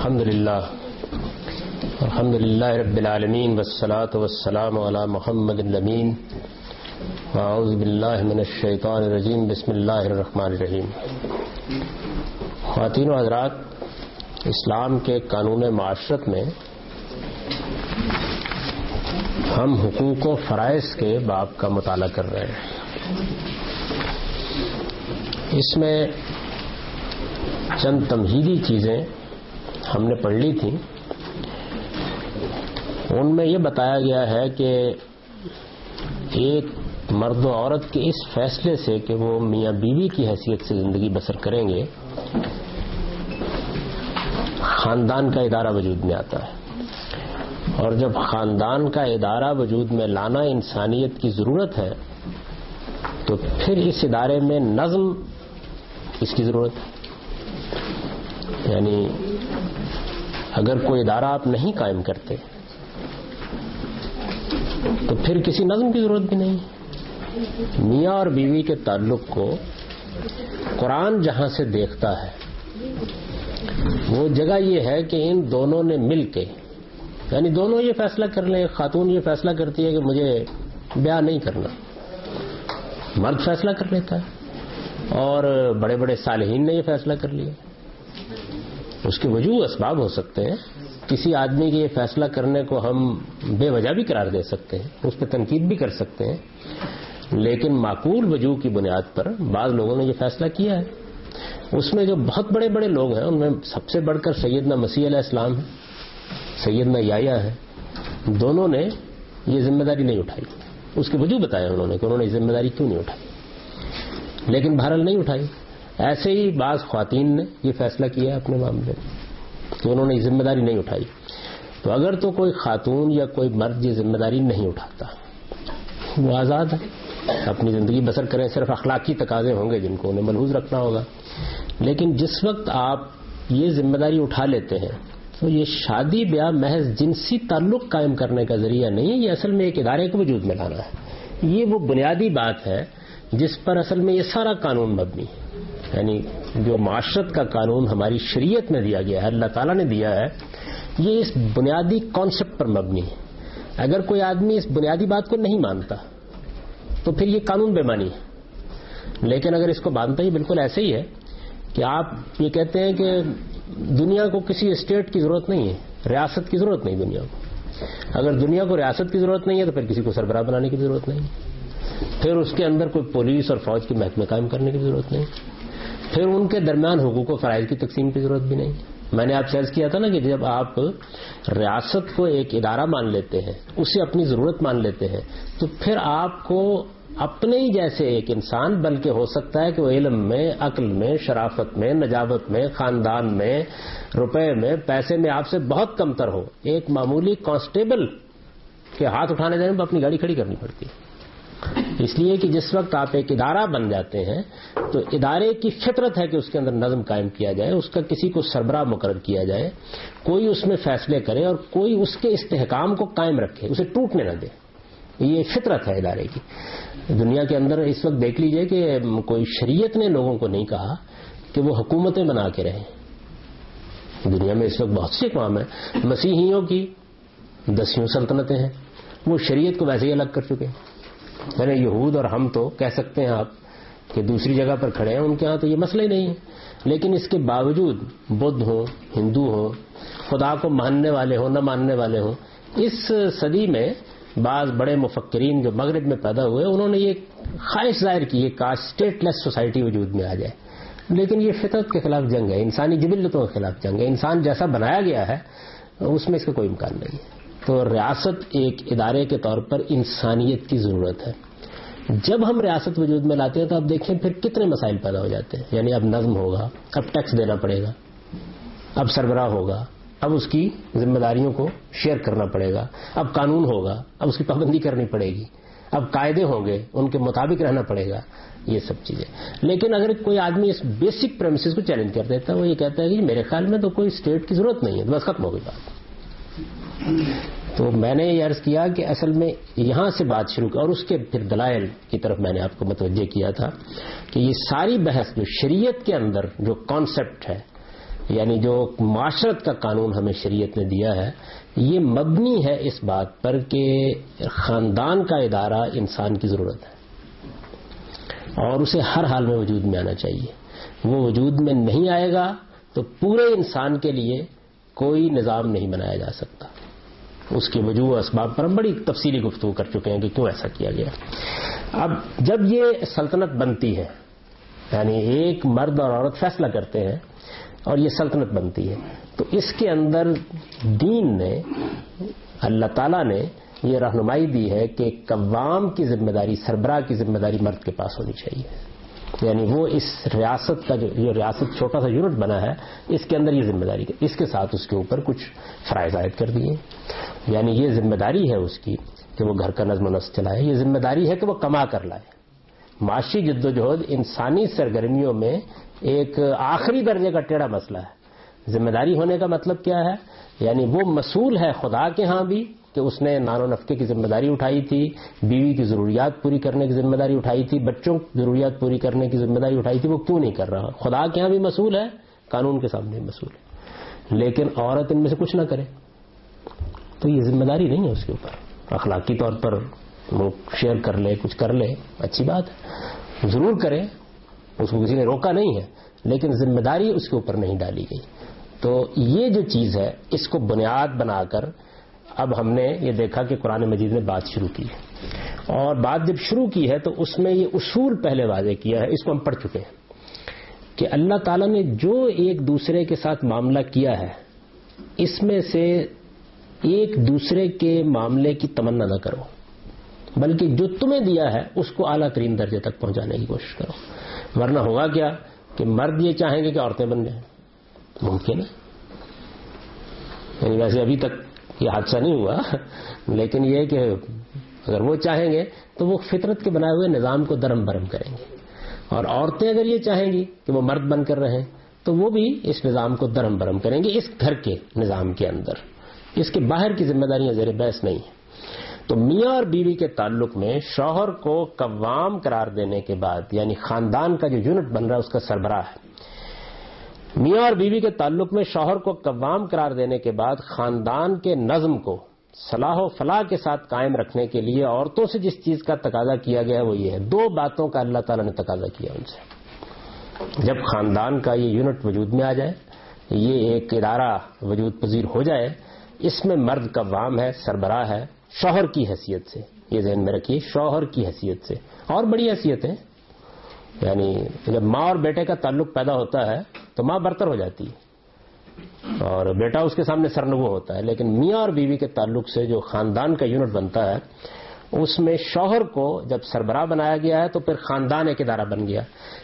الحمد للہ رب العالمین والصلاة والسلام علی محمد الامین واعوذ باللہ من الشیطان الرجیم بسم اللہ الرحمن الرحیم. خواتین و حضرات، اسلام کے قانون معاشرت میں ہم حقوق و فرائض کے باب کا مطالعہ کر رہے ہیں. اس میں چند تمہیدی چیزیں ہم نے پڑھ لی تھیں. ان میں یہ بتایا گیا ہے کہ ایک مرد و عورت کے اس فیصلے سے کہ وہ میاں بیوی کی حیثیت سے زندگی بسر کریں گے، خاندان کا ادارہ وجود میں آتا ہے. اور جب خاندان کا ادارہ وجود میں لانا انسانیت کی ضرورت ہے تو پھر اس ادارے میں نظم اس کی ضرورت ہے. یعنی اگر کوئی ادارہ آپ نہیں قائم کرتے تو پھر کسی نظم کی ضرورت بھی نہیں. میاں اور بیوی کے تعلق کو قرآن جہاں سے دیکھتا ہے وہ جگہ یہ ہے کہ ان دونوں نے مل کے، یعنی دونوں یہ فیصلہ کر لیں. خاتون یہ فیصلہ کرتی ہے کہ مجھے بیاہ نہیں کرنا، مرد فیصلہ کر لیتا ہے. اور بڑے بڑے صالحین نے یہ فیصلہ کر لیا. اس کے وجوہ اسباب ہو سکتے ہیں. کسی آدمی کے یہ فیصلہ کرنے کو ہم بے وجہ بھی قرار دے سکتے ہیں، اس پہ تنقید بھی کر سکتے ہیں، لیکن معقول وجوہ کی بنیاد پر بعض لوگوں نے یہ فیصلہ کیا ہے. اس میں جو بہت بڑے بڑے لوگ ہیں ان میں سب سے بڑھ کر سیدنا مسیح علیہ السلام ہے، سیدنا یحییٰ ہے. دونوں نے یہ ذمہ داری نہیں اٹھائی. اس کے وجوہ بتایا انہوں نے کہ انہوں نے یہ ذمہ داری کیوں نہیں اٹھائی، لیکن بہرحال نہیں اٹھائی. ایسے ہی بعض خواتین نے یہ فیصلہ کیا ہے اپنے معاملے میں کہ انہوں نے یہ ذمہ داری نہیں اٹھائی. تو اگر تو کوئی خاتون یا کوئی مرد یہ ذمہ داری نہیں اٹھاتا، وہ آزاد ہے، اپنی زندگی بسر کریں. صرف اخلاقی تقاضے ہوں گے جن کو انہیں ملحوظ رکھنا ہوگا. لیکن جس وقت آپ یہ ذمہ داری اٹھا لیتے ہیں تو یہ شادی بیاہ محض جنسی تعلق قائم کرنے کا ذریعہ نہیں ہے، یہ اصل میں ایک ادارے کو وجود میں لانا ہے. یہ وہ بنیادی بات ہے جس پر اصل میں یہ سارا قانون مبنی ہے. یعنی جو معاشرت کا قانون ہماری شریعت میں دیا گیا ہے، اللہ تعالیٰ نے دیا ہے، یہ اس بنیادی کانسیپٹ پر مبنی ہے. اگر کوئی آدمی اس بنیادی بات کو نہیں مانتا تو پھر یہ قانون بے معنی ہے. لیکن اگر اس کو مانتا ہی بالکل ایسے ہی ہے کہ آپ یہ کہتے ہیں کہ دنیا کو کسی اسٹیٹ کی ضرورت نہیں ہے، ریاست کی ضرورت نہیں دنیا کو. اگر دنیا کو ریاست کی ضرورت نہیں ہے تو پھر کسی کو سربراہ بنانے کی ضرورت نہیں، پھر اس کے اندر کوئی پولیس اور فوج کے محکمے قائم کرنے کی ضرورت نہیں، پھر ان کے درمیان حقوق و فرائض کی تقسیم کی ضرورت بھی نہیں. میں نے آپ سے عرض کیا تھا نا کہ جب آپ ریاست کو ایک ادارہ مان لیتے ہیں، اسے اپنی ضرورت مان لیتے ہیں، تو پھر آپ کو اپنے ہی جیسے ایک انسان، بلکہ ہو سکتا ہے کہ وہ علم میں، عقل میں، شرافت میں، نجابت میں، خاندان میں، روپے میں، پیسے میں آپ سے بہت کم تر ہو. ایک معمولی کانسٹیبل کے ہاتھ اٹھانے جانے پر اپنی گاڑی کھڑی کرنی پڑتی ہے. اس لیے کہ جس وقت آپ ایک ادارہ بن جاتے ہیں تو ادارے کی فطرت ہے کہ اس کے اندر نظم قائم کیا جائے، اس کا کسی کو سربراہ مقرر کیا جائے، کوئی اس میں فیصلے کرے اور کوئی اس کے استحکام کو قائم رکھے، اسے ٹوٹنے نہ دے. یہ فطرت ہے ادارے کی. دنیا کے اندر اس وقت دیکھ لیجئے کہ کوئی شریعت نے لوگوں کو نہیں کہا کہ وہ حکومتیں بنا کے رہیں. دنیا میں اس وقت بہت سے اقوام ہیں، مسیحیوں کی 10 سلطنتیں ہیں، وہ شریعت کو ویسے ہی الگ کر چکے ہیں. یعنی یہود اور ہم تو کہہ سکتے ہیں آپ کہ دوسری جگہ پر کھڑے ہیں، ان کے ہاں تو یہ مسئلہ ہی نہیں ہے. لیکن اس کے باوجود بدھ ہوں، ہندو ہوں، خدا کو ماننے والے ہوں، نہ ماننے والے ہوں، اس صدی میں بعض بڑے مفکرین جو مغرب میں پیدا ہوئے انہوں نے یہ خواہش ظاہر کی کہ اسٹیٹ لیس سوسائٹی وجود میں آ جائے. لیکن یہ فطرت کے خلاف جنگ ہے، انسانی جبلتوں کے خلاف جنگ ہے. انسان جیسا بنایا گیا ہے اس میں اس کا کوئی امکان نہیں ہے. تو ریاست ایک ادارے کے طور پر انسانیت کی ضرورت ہے. جب ہم ریاست وجود میں لاتے ہیں تو اب دیکھیں پھر کتنے مسائل پیدا ہو جاتے ہیں. یعنی اب نظم ہوگا، اب ٹیکس دینا پڑے گا، اب سربراہ ہوگا، اب اس کی ذمہ داریوں کو شیئر کرنا پڑے گا، اب قانون ہوگا، اب اس کی پابندی کرنی پڑے گی، اب قاعدے ہوں گے، ان کے مطابق رہنا پڑے گا، یہ سب چیزیں. لیکن اگر کوئی آدمی اس بیسک پریمیسز کو چیلنج کر دیتا ہے، وہ یہ کہتا ہے کہ میرے خیال میں تو کوئی اسٹیٹ کی ضرورت نہیں ہے، بس ختم ہو گئی بات. تو میں نے یہ عرض کیا کہ اصل میں یہاں سے بات شروع کی اور اس کے پھر دلائل کی طرف میں نے آپ کو متوجہ کیا تھا کہ یہ ساری بحث جو شریعت کے اندر جو کانسیپٹ ہے یعنی جو معاشرت کا قانون ہمیں شریعت نے دیا ہے یہ مبنی ہے اس بات پر کہ خاندان کا ادارہ انسان کی ضرورت ہے اور اسے ہر حال میں وجود میں آنا چاہیے. وہ وجود میں نہیں آئے گا تو پورے انسان کے لیے کوئی نظام نہیں بنایا جا سکتا. اس کی وجوہ اسباب پر ہم بڑی تفصیلی گفتگو کر چکے ہیں کہ کیوں ایسا کیا گیا. اب جب یہ سلطنت بنتی ہے یعنی ایک مرد اور عورت فیصلہ کرتے ہیں اور یہ سلطنت بنتی ہے تو اس کے اندر دین نے اللہ تعالیٰ نے یہ رہنمائی دی ہے کہ قوام کی ذمہ داری سربراہ کی ذمہ داری مرد کے پاس ہونی چاہیے. یعنی وہ اس ریاست کا جو یہ ریاست چھوٹا سا یونٹ بنا ہے اس کے اندر یہ ذمہ داری اس کے ساتھ اس کے اوپر کچھ فرائض عائد کر دیے. یعنی یہ ذمہ داری ہے اس کی کہ وہ گھر کا نظم و نسق چلائے. یہ ذمہ داری ہے کہ وہ کما کر لائے. معاشی جدوجہد انسانی سرگرمیوں میں ایک آخری درجے کا ٹیڑھا مسئلہ ہے. ذمہ داری ہونے کا مطلب کیا ہے؟ یعنی وہ مسئول ہے خدا کے ہاں بھی کہ اس نے نان و نفقے کی ذمہ داری اٹھائی تھی, بیوی کی ضروریات پوری کرنے کی ذمہ داری اٹھائی تھی, بچوں کی ضروریات پوری کرنے کی ذمہ داری اٹھائی تھی. وہ کیوں نہیں کر رہا؟ خدا کے ہاں بھی مسئول ہے, قانون کے سامنے بھی مسئول ہے, لیکن عورت ان میں سے کچھ نہ کرے تو یہ ذمہ داری نہیں ہے اس کے اوپر. اخلاقی طور پر وہ شیئر کر لے, کچھ کر لے, اچھی بات ہے, ضرور کرے, اس کو کسی نے روکا نہیں ہے, لیکن ذمہ داری اس کے اوپر نہیں ڈالی گئی. تو یہ جو چیز ہے اس کو بنیاد بنا کر اب ہم نے یہ دیکھا کہ قرآن مجید نے بات شروع کی ہے, اور بات جب شروع کی ہے تو اس میں یہ اصول پہلے واضح کیا ہے. اس کو ہم پڑھ چکے ہیں کہ اللہ تعالیٰ نے جو ایک دوسرے کے ساتھ معاملہ کیا ہے اس میں سے ایک دوسرے کے معاملے کی تمنا نہ کرو, بلکہ جو تمہیں دیا ہے اس کو اعلیٰ ترین درجے تک پہنچانے کی کوشش کرو. ورنہ ہوگا کیا کہ مرد یہ چاہیں گے کہ عورتیں بن جائیں, ممکن ہے. یعنی ویسے ابھی تک یہ حادثہ نہیں ہوا, لیکن یہ کہ اگر وہ چاہیں گے تو وہ فطرت کے بنائے ہوئے نظام کو درم برم کریں گے, اور عورتیں اگر یہ چاہیں گی کہ وہ مرد بن کر رہیں تو وہ بھی اس نظام کو درم برم کریں گے اس گھر کے نظام کے اندر. اس کے باہر کی ذمہ داریاں زیر بحث نہیں ہیں. تو میاں اور بیوی کے تعلق میں شوہر کو قوام قرار دینے کے بعد, یعنی خاندان کا جو یونٹ بن رہا ہے اس کا سربراہ ہے, میاں اور بیوی کے تعلق میں شوہر کو قوام قرار دینے کے بعد خاندان کے نظم کو صلاح و فلاح کے ساتھ قائم رکھنے کے لیے عورتوں سے جس چیز کا تقاضا کیا گیا وہ یہ ہے, دو باتوں کا اللہ تعالیٰ نے تقاضا کیا ان سے. جب خاندان کا یہ یونٹ وجود میں آ جائے, یہ ایک ادارہ وجود پذیر ہو جائے, اس میں مرد قوام ہے, سربراہ ہے, شوہر کی حیثیت سے, یہ ذہن میں رکھیے, شوہر کی حیثیت سے, اور بڑی حیثیت ہے. یعنی جب ماں اور بیٹے کا تعلق پیدا ہوتا ہے تو ماں برتر ہو جاتی ہے اور بیٹا اس کے سامنے سرنگو ہوتا ہے, لیکن میاں اور بیوی کے تعلق سے جو خاندان کا یونٹ بنتا ہے اس میں شوہر کو جب سربراہ بنایا گیا ہے تو پھر خاندان ایک ادارہ بن گیا.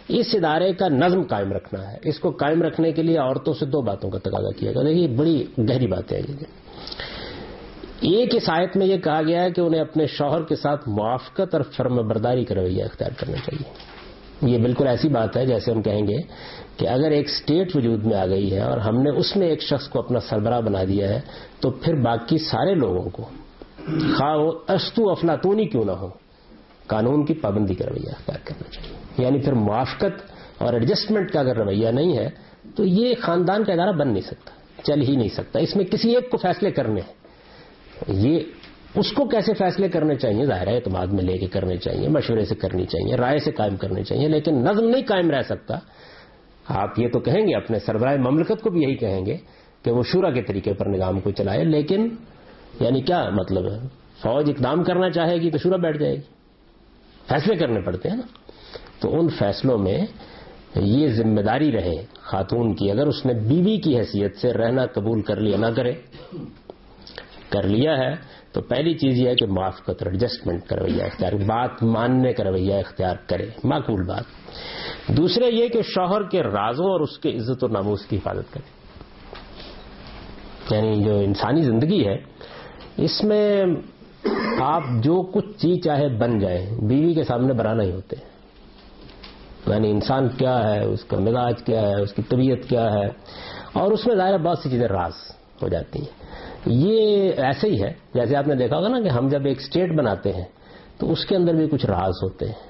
اس ادارے کا نظم قائم رکھنا ہے. اس کو قائم رکھنے کے لیے عورتوں سے دو باتوں کا تقاضا کیا گیا. دیکھیے بڑی گہری باتیں ہیں. ایک اس آیت میں یہ کہا گیا ہے کہ انہیں اپنے شوہر کے ساتھ موافقت اور فرم برداری کا رویہ اختیار کرنا چاہیے. یہ بالکل ایسی بات ہے جیسے ہم کہیں گے کہ اگر ایک اسٹیٹ وجود میں آ گئی ہے اور ہم نے اس میں ایک شخص کو اپنا سربراہ بنا دیا ہے تو پھر باقی سارے لوگوں کو خواہ وہ اشتو افلاطونی کیوں نہ ہو قانون کی پابندی کا رویہ اختیار کرنا چاہیے. یعنی پھر موافقت اور ایڈجسٹمنٹ کا اگر رویہ نہیں ہے تو یہ خاندان کا ادارہ بن نہیں سکتا, چل ہی نہیں سکتا. اس میں کسی ایک کو فیصلے کرنے ہیں, یہ اس کو کیسے فیصلے کرنے چاہیے, ظاہر ہے اعتماد میں لے کے کرنے چاہیے, مشورے سے کرنی چاہیے, رائے سے قائم کرنے چاہیے, لیکن نظم نہیں قائم رہ سکتا. آپ یہ تو کہیں گے, اپنے سربراہ مملکت کو بھی یہی کہیں گے کہ وہ شورا کے طریقے پر نظام کو چلائے, لیکن یعنی کیا مطلب ہے, فوج اقدام کرنا چاہے گی تو شورا بیٹھ جائے گی, فیصلے کرنے پڑتے ہیں نا. تو ان فیصلوں میں یہ ذمہ داری رہے خاتون کی, اگر اس نے بیوی کی حیثیت سے رہنا قبول کر لیا, نہ کرے, کر لیا ہے تو پہلی چیز یہ ہے کہ موافقت اور ایڈجسٹمنٹ کا رویہ اختیار, بات ماننے کا رویہ اختیار کرے, معقول بات. دوسرے یہ کہ شوہر کے رازوں اور اس کے عزت و ناموس کی حفاظت کرے. یعنی جو انسانی زندگی ہے اس میں آپ جو کچھ چیز چاہے بن جائیں, بیوی کے سامنے بنانا ہی ہوتے ہیں. یعنی انسان کیا ہے, اس کا مزاج کیا ہے, اس کی طبیعت کیا ہے, اور اس میں ظاہر بہت سی چیزیں راز ہو جاتی ہیں. یہ ایسے ہی ہے جیسے آپ نے دیکھا ہوگا نا کہ ہم جب ایک اسٹیٹ بناتے ہیں تو اس کے اندر بھی کچھ راز ہوتے ہیں,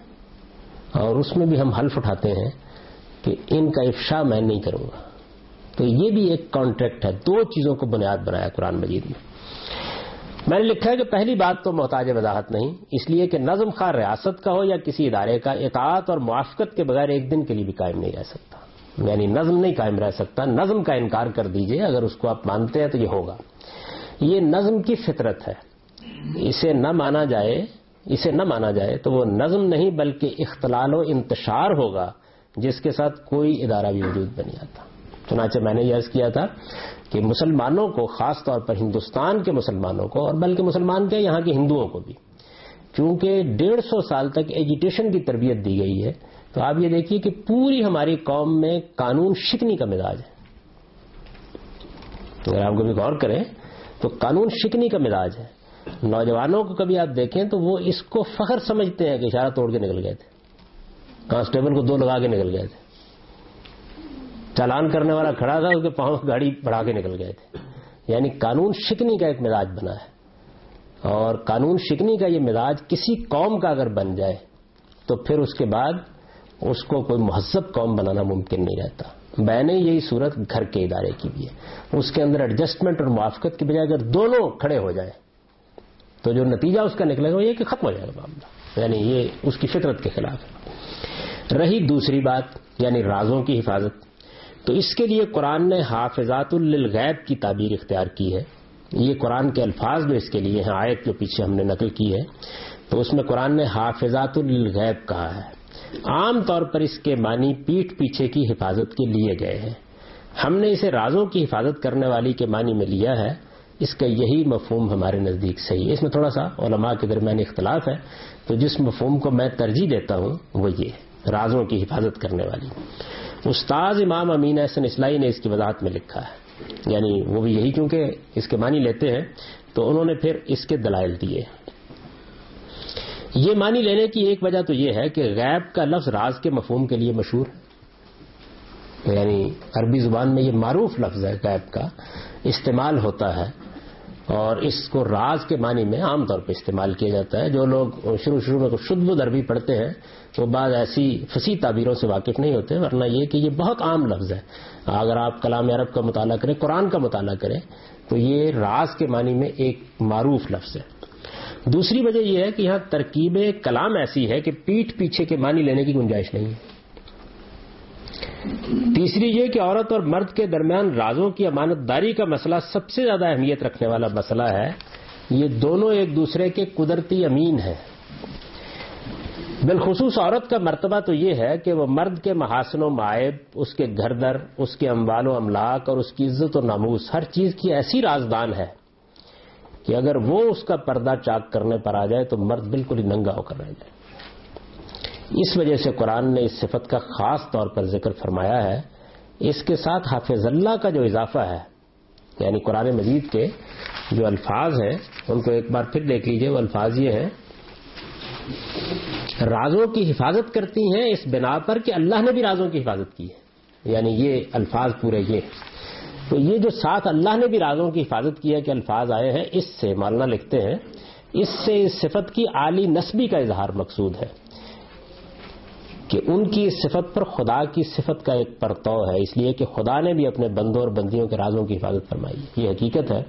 اور اس میں بھی ہم حلف اٹھاتے ہیں کہ ان کا افشا میں نہیں کروں گا, تو یہ بھی ایک کانٹریکٹ ہے. دو چیزوں کو بنیاد بنایا قرآن مجید میں. میں نے لکھا ہے کہ پہلی بات تو محتاج وضاحت نہیں، اس لیے کہ نظم خواہ ریاست کا ہو یا کسی ادارے کا، اطاعت اور موافقت کے بغیر ایک دن کے لیے بھی قائم نہیں رہ سکتا. یعنی نظم نہیں قائم رہ سکتا. نظم کا انکار کر دیجئے، اگر اس کو آپ مانتے ہیں تو یہ ہوگا. یہ نظم کی فطرت ہے، اسے نہ مانا جائے تو وہ نظم نہیں بلکہ اختلال و انتشار ہوگا جس کے ساتھ کوئی ادارہ بھی وجود میں نہیں آتا. چنانچہ میں نے یہ عرض کیا تھا کہ مسلمانوں کو، خاص طور پر ہندوستان کے مسلمانوں کو، اور بلکہ مسلمان کے یہاں کے ہندوؤں کو بھی، چونکہ 150 سال تک ایجوٹیشن کی تربیت دی گئی ہے، تو آپ یہ دیکھیے کہ پوری ہماری قوم میں قانون شکنی کا مزاج ہے. اگر آپ کبھی غور کریں تو قانون شکنی کا مزاج ہے. نوجوانوں کو کبھی آپ دیکھیں تو وہ اس کو فخر سمجھتے ہیں کہ اشارہ توڑ کے نکل گئے تھے، کانسٹیبل کو 2 لگا کے نکل گئے تھے، چالان کرنے والا کھڑا تھا، اس کے پاؤں گاڑی بڑھا کے نکل گئے تھے. یعنی قانون شکنی کا ایک مزاج بنا ہے. اور قانون شکنی کا یہ مزاج کسی قوم کا اگر بن جائے تو پھر اس کے بعد اس کو کوئی مہذب قوم بنانا ممکن نہیں رہتا. بین یہی صورت گھر کے ادارے کی بھی ہے. اس کے اندر ایڈجسٹمنٹ اور موافقت کے بجائے اگر دونوں کھڑے ہو جائیں تو جو نتیجہ اس کا نکلے گا یہ کہ ختم ہو جائے گا معاملہ. یعنی یہ اس کی فطرت کے خلاف ہے. رہی دوسری بات یعنی رازوں کی حفاظت، تو اس کے لیے قرآن نے حافظات للغیب کی تعبیر اختیار کی ہے. یہ قرآن کے الفاظ میں اس کے لیے ہیں. آیت جو پیچھے ہم نے نقل کی ہے تو اس میں قرآن نے حافظات للغیب کہا ہے. عام طور پر اس کے معنی پیٹھ پیچھے کی حفاظت کے لیے گئے ہیں. ہم نے اسے رازوں کی حفاظت کرنے والی کے معنی میں لیا ہے. اس کا یہی مفہوم ہمارے نزدیک صحیح ہے. اس میں تھوڑا سا علماء کے درمیان اختلاف ہے، تو جس مفہوم کو میں ترجیح دیتا ہوں وہ یہ ہے، رازوں کی حفاظت کرنے والی. استاذ امام امین احسن اصلاحی نے اس کی وضاحت میں لکھا ہے. یعنی وہ بھی یہی، کیونکہ اس کے معنی لیتے ہیں تو انہوں نے پھر اس کے دلائل دیے. یہ معنی لینے کی ایک وجہ تو یہ ہے کہ غیب کا لفظ راز کے مفہوم کے لیے مشہور ہے. یعنی عربی زبان میں یہ معروف لفظ ہے، غیب کا استعمال ہوتا ہے، اور اس کو راز کے معنی میں عام طور پہ استعمال کیا جاتا ہے. جو لوگ شروع میں شدھ بدھ عربی پڑھتے ہیں وہ بعض ایسی فصیح تعبیروں سے واقف نہیں ہوتے، ورنہ یہ کہ یہ بہت عام لفظ ہے. اگر آپ کلام عرب کا مطالعہ کریں، قرآن کا مطالعہ کریں، تو یہ راز کے معنی میں ایک معروف لفظ ہے. دوسری وجہ یہ ہے کہ یہاں ترکیب کلام ایسی ہے کہ پیٹھ پیچھے کے معنی لینے کی گنجائش نہیں ہے. تیسری یہ کہ عورت اور مرد کے درمیان رازوں کی امانت داری کا مسئلہ سب سے زیادہ اہمیت رکھنے والا مسئلہ ہے. یہ دونوں ایک دوسرے کے قدرتی امین ہیں. بالخصوص عورت کا مرتبہ تو یہ ہے کہ وہ مرد کے محاسن و معائب، اس کے گھر در، اس کے اموال و املاک اور اس کی عزت و ناموس، ہر چیز کی ایسی رازدان ہے کہ اگر وہ اس کا پردہ چاک کرنے پر آ جائے تو مرد بالکل ہی ننگا ہو کر رہ جائے. اس وجہ سے قرآن نے اس صفت کا خاص طور پر ذکر فرمایا ہے. اس کے ساتھ حافظ اللہ کا جو اضافہ ہے، یعنی قرآن مجید کے جو الفاظ ہیں ان کو ایک بار پھر دیکھ لیجئے. وہ الفاظ یہ ہیں، رازوں کی حفاظت کرتی ہیں اس بنا پر کہ اللہ نے بھی رازوں کی حفاظت کی ہے. یعنی یہ الفاظ پورے یہ، تو یہ جو ساتھ اللہ نے بھی رازوں کی حفاظت کی ہے کہ الفاظ آئے ہیں، اس سے مولانا لکھتے ہیں اس سے اس صفت کی عالی نسبی کا اظہار مقصود ہے کہ ان کی اس صفت پر خدا کی صفت کا ایک پرتو ہے. اس لیے کہ خدا نے بھی اپنے بندوں اور بندیوں کے رازوں کی حفاظت فرمائی ہے. یہ حقیقت ہے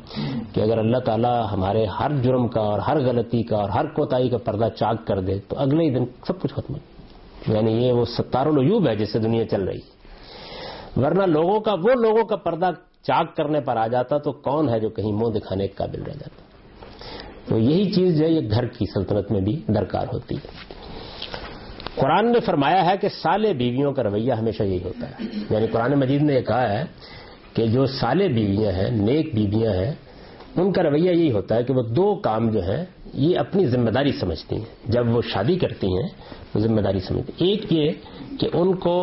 کہ اگر اللہ تعالیٰ ہمارے ہر جرم کا اور ہر غلطی کا اور ہر کوتاہی کا پردہ چاک کر دے تو اگلے ہی دن سب کچھ ختم ہے. یعنی یہ وہ ستار العیوب ہے جس سے دنیا چل رہی ہے. ورنہ لوگوں کا پردہ چاک کرنے پر آ جاتا تو کون ہے جو کہیں منہ دکھانے کے قابل رہ جاتا. تو یہی چیز جو ہے یہ گھر کی سلطنت میں بھی درکار ہوتی ہے. قرآن نے فرمایا ہے کہ صالح بیویوں کا رویہ ہمیشہ یہی ہوتا ہے. یعنی قرآن مجید نے یہ کہا ہے کہ جو صالح بیویاں ہیں، نیک بیویاں ہیں، ان کا رویہ یہی ہوتا ہے کہ وہ دو کام جو ہیں یہ اپنی ذمہ داری سمجھتی ہیں. جب وہ شادی کرتی ہیں تو ذمہ داری سمجھتی ہیں. ایک یہ کہ ان کو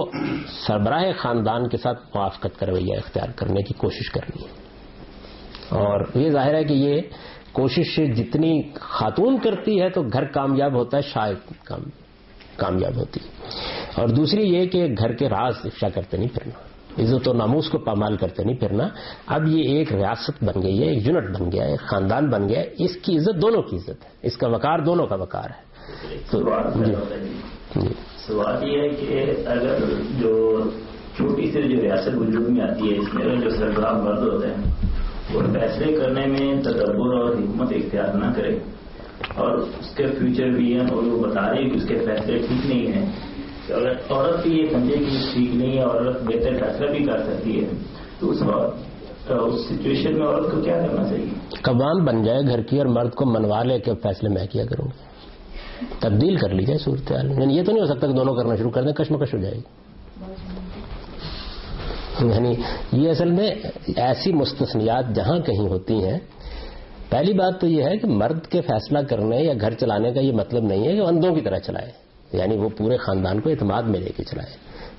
سربراہ خاندان کے ساتھ موافقت کا رویہ اختیار کرنے کی کوشش کرنی ہے. اور یہ ظاہر ہے کہ یہ کوشش جتنی خاتون کرتی ہے تو گھر کامیاب ہوتا ہے، شاید کامیاب ہوتی ہے. اور دوسری یہ کہ گھر کے راز افشا کرتے نہیں پھرنا، عزت و ناموس کو پامال کرتے نہیں پھرنا. اب یہ ایک ریاست بن گئی ہے، ایک یونٹ بن گیا ہے، ایک خاندان بن گیا ہے. اس کی عزت دونوں کی عزت ہے، اس کا وقار دونوں کا وقار ہے. سوال یہ ہے کہ اگر جو چھوٹی سی جو ریاست وجود میں آتی ہے، اس میں جو سربراہ مرد ہوتے ہیں وہ فیصلے کرنے میں تدبر اور حکمت اختیار نہ کرے، اور اس کے فیوچر ویژن اور وہ بتا رہے ہیں کہ اس کے فیصلے ٹھیک نہیں ہیں، اگر عورت بھی یہ سمجھے کہ ٹھیک نہیں ہے، عورت بہتر فیصلہ بھی کر سکتی ہے، تو اس سچویشن میں عورت کو کیا کرنا چاہیے؟ قوام بن جائے گھر کی اور مرد کو منوا لے کے فیصلے میں کیا کروں گی، تبدیل کر لی جائے صورتحال. یعنی یہ تو نہیں ہو سکتا کہ دونوں کرنا شروع کر دیں، کشمکش ہو جائے گی. یعنی یہ اصل میں ایسی مستثنیات جہاں کہیں ہوتی ہیں، پہلی بات تو یہ ہے کہ مرد کے فیصلہ کرنے یا گھر چلانے کا یہ مطلب نہیں ہے کہ اندھوں کی طرح چلائے، یعنی وہ پورے خاندان کو اعتماد میں لے کے چلائے.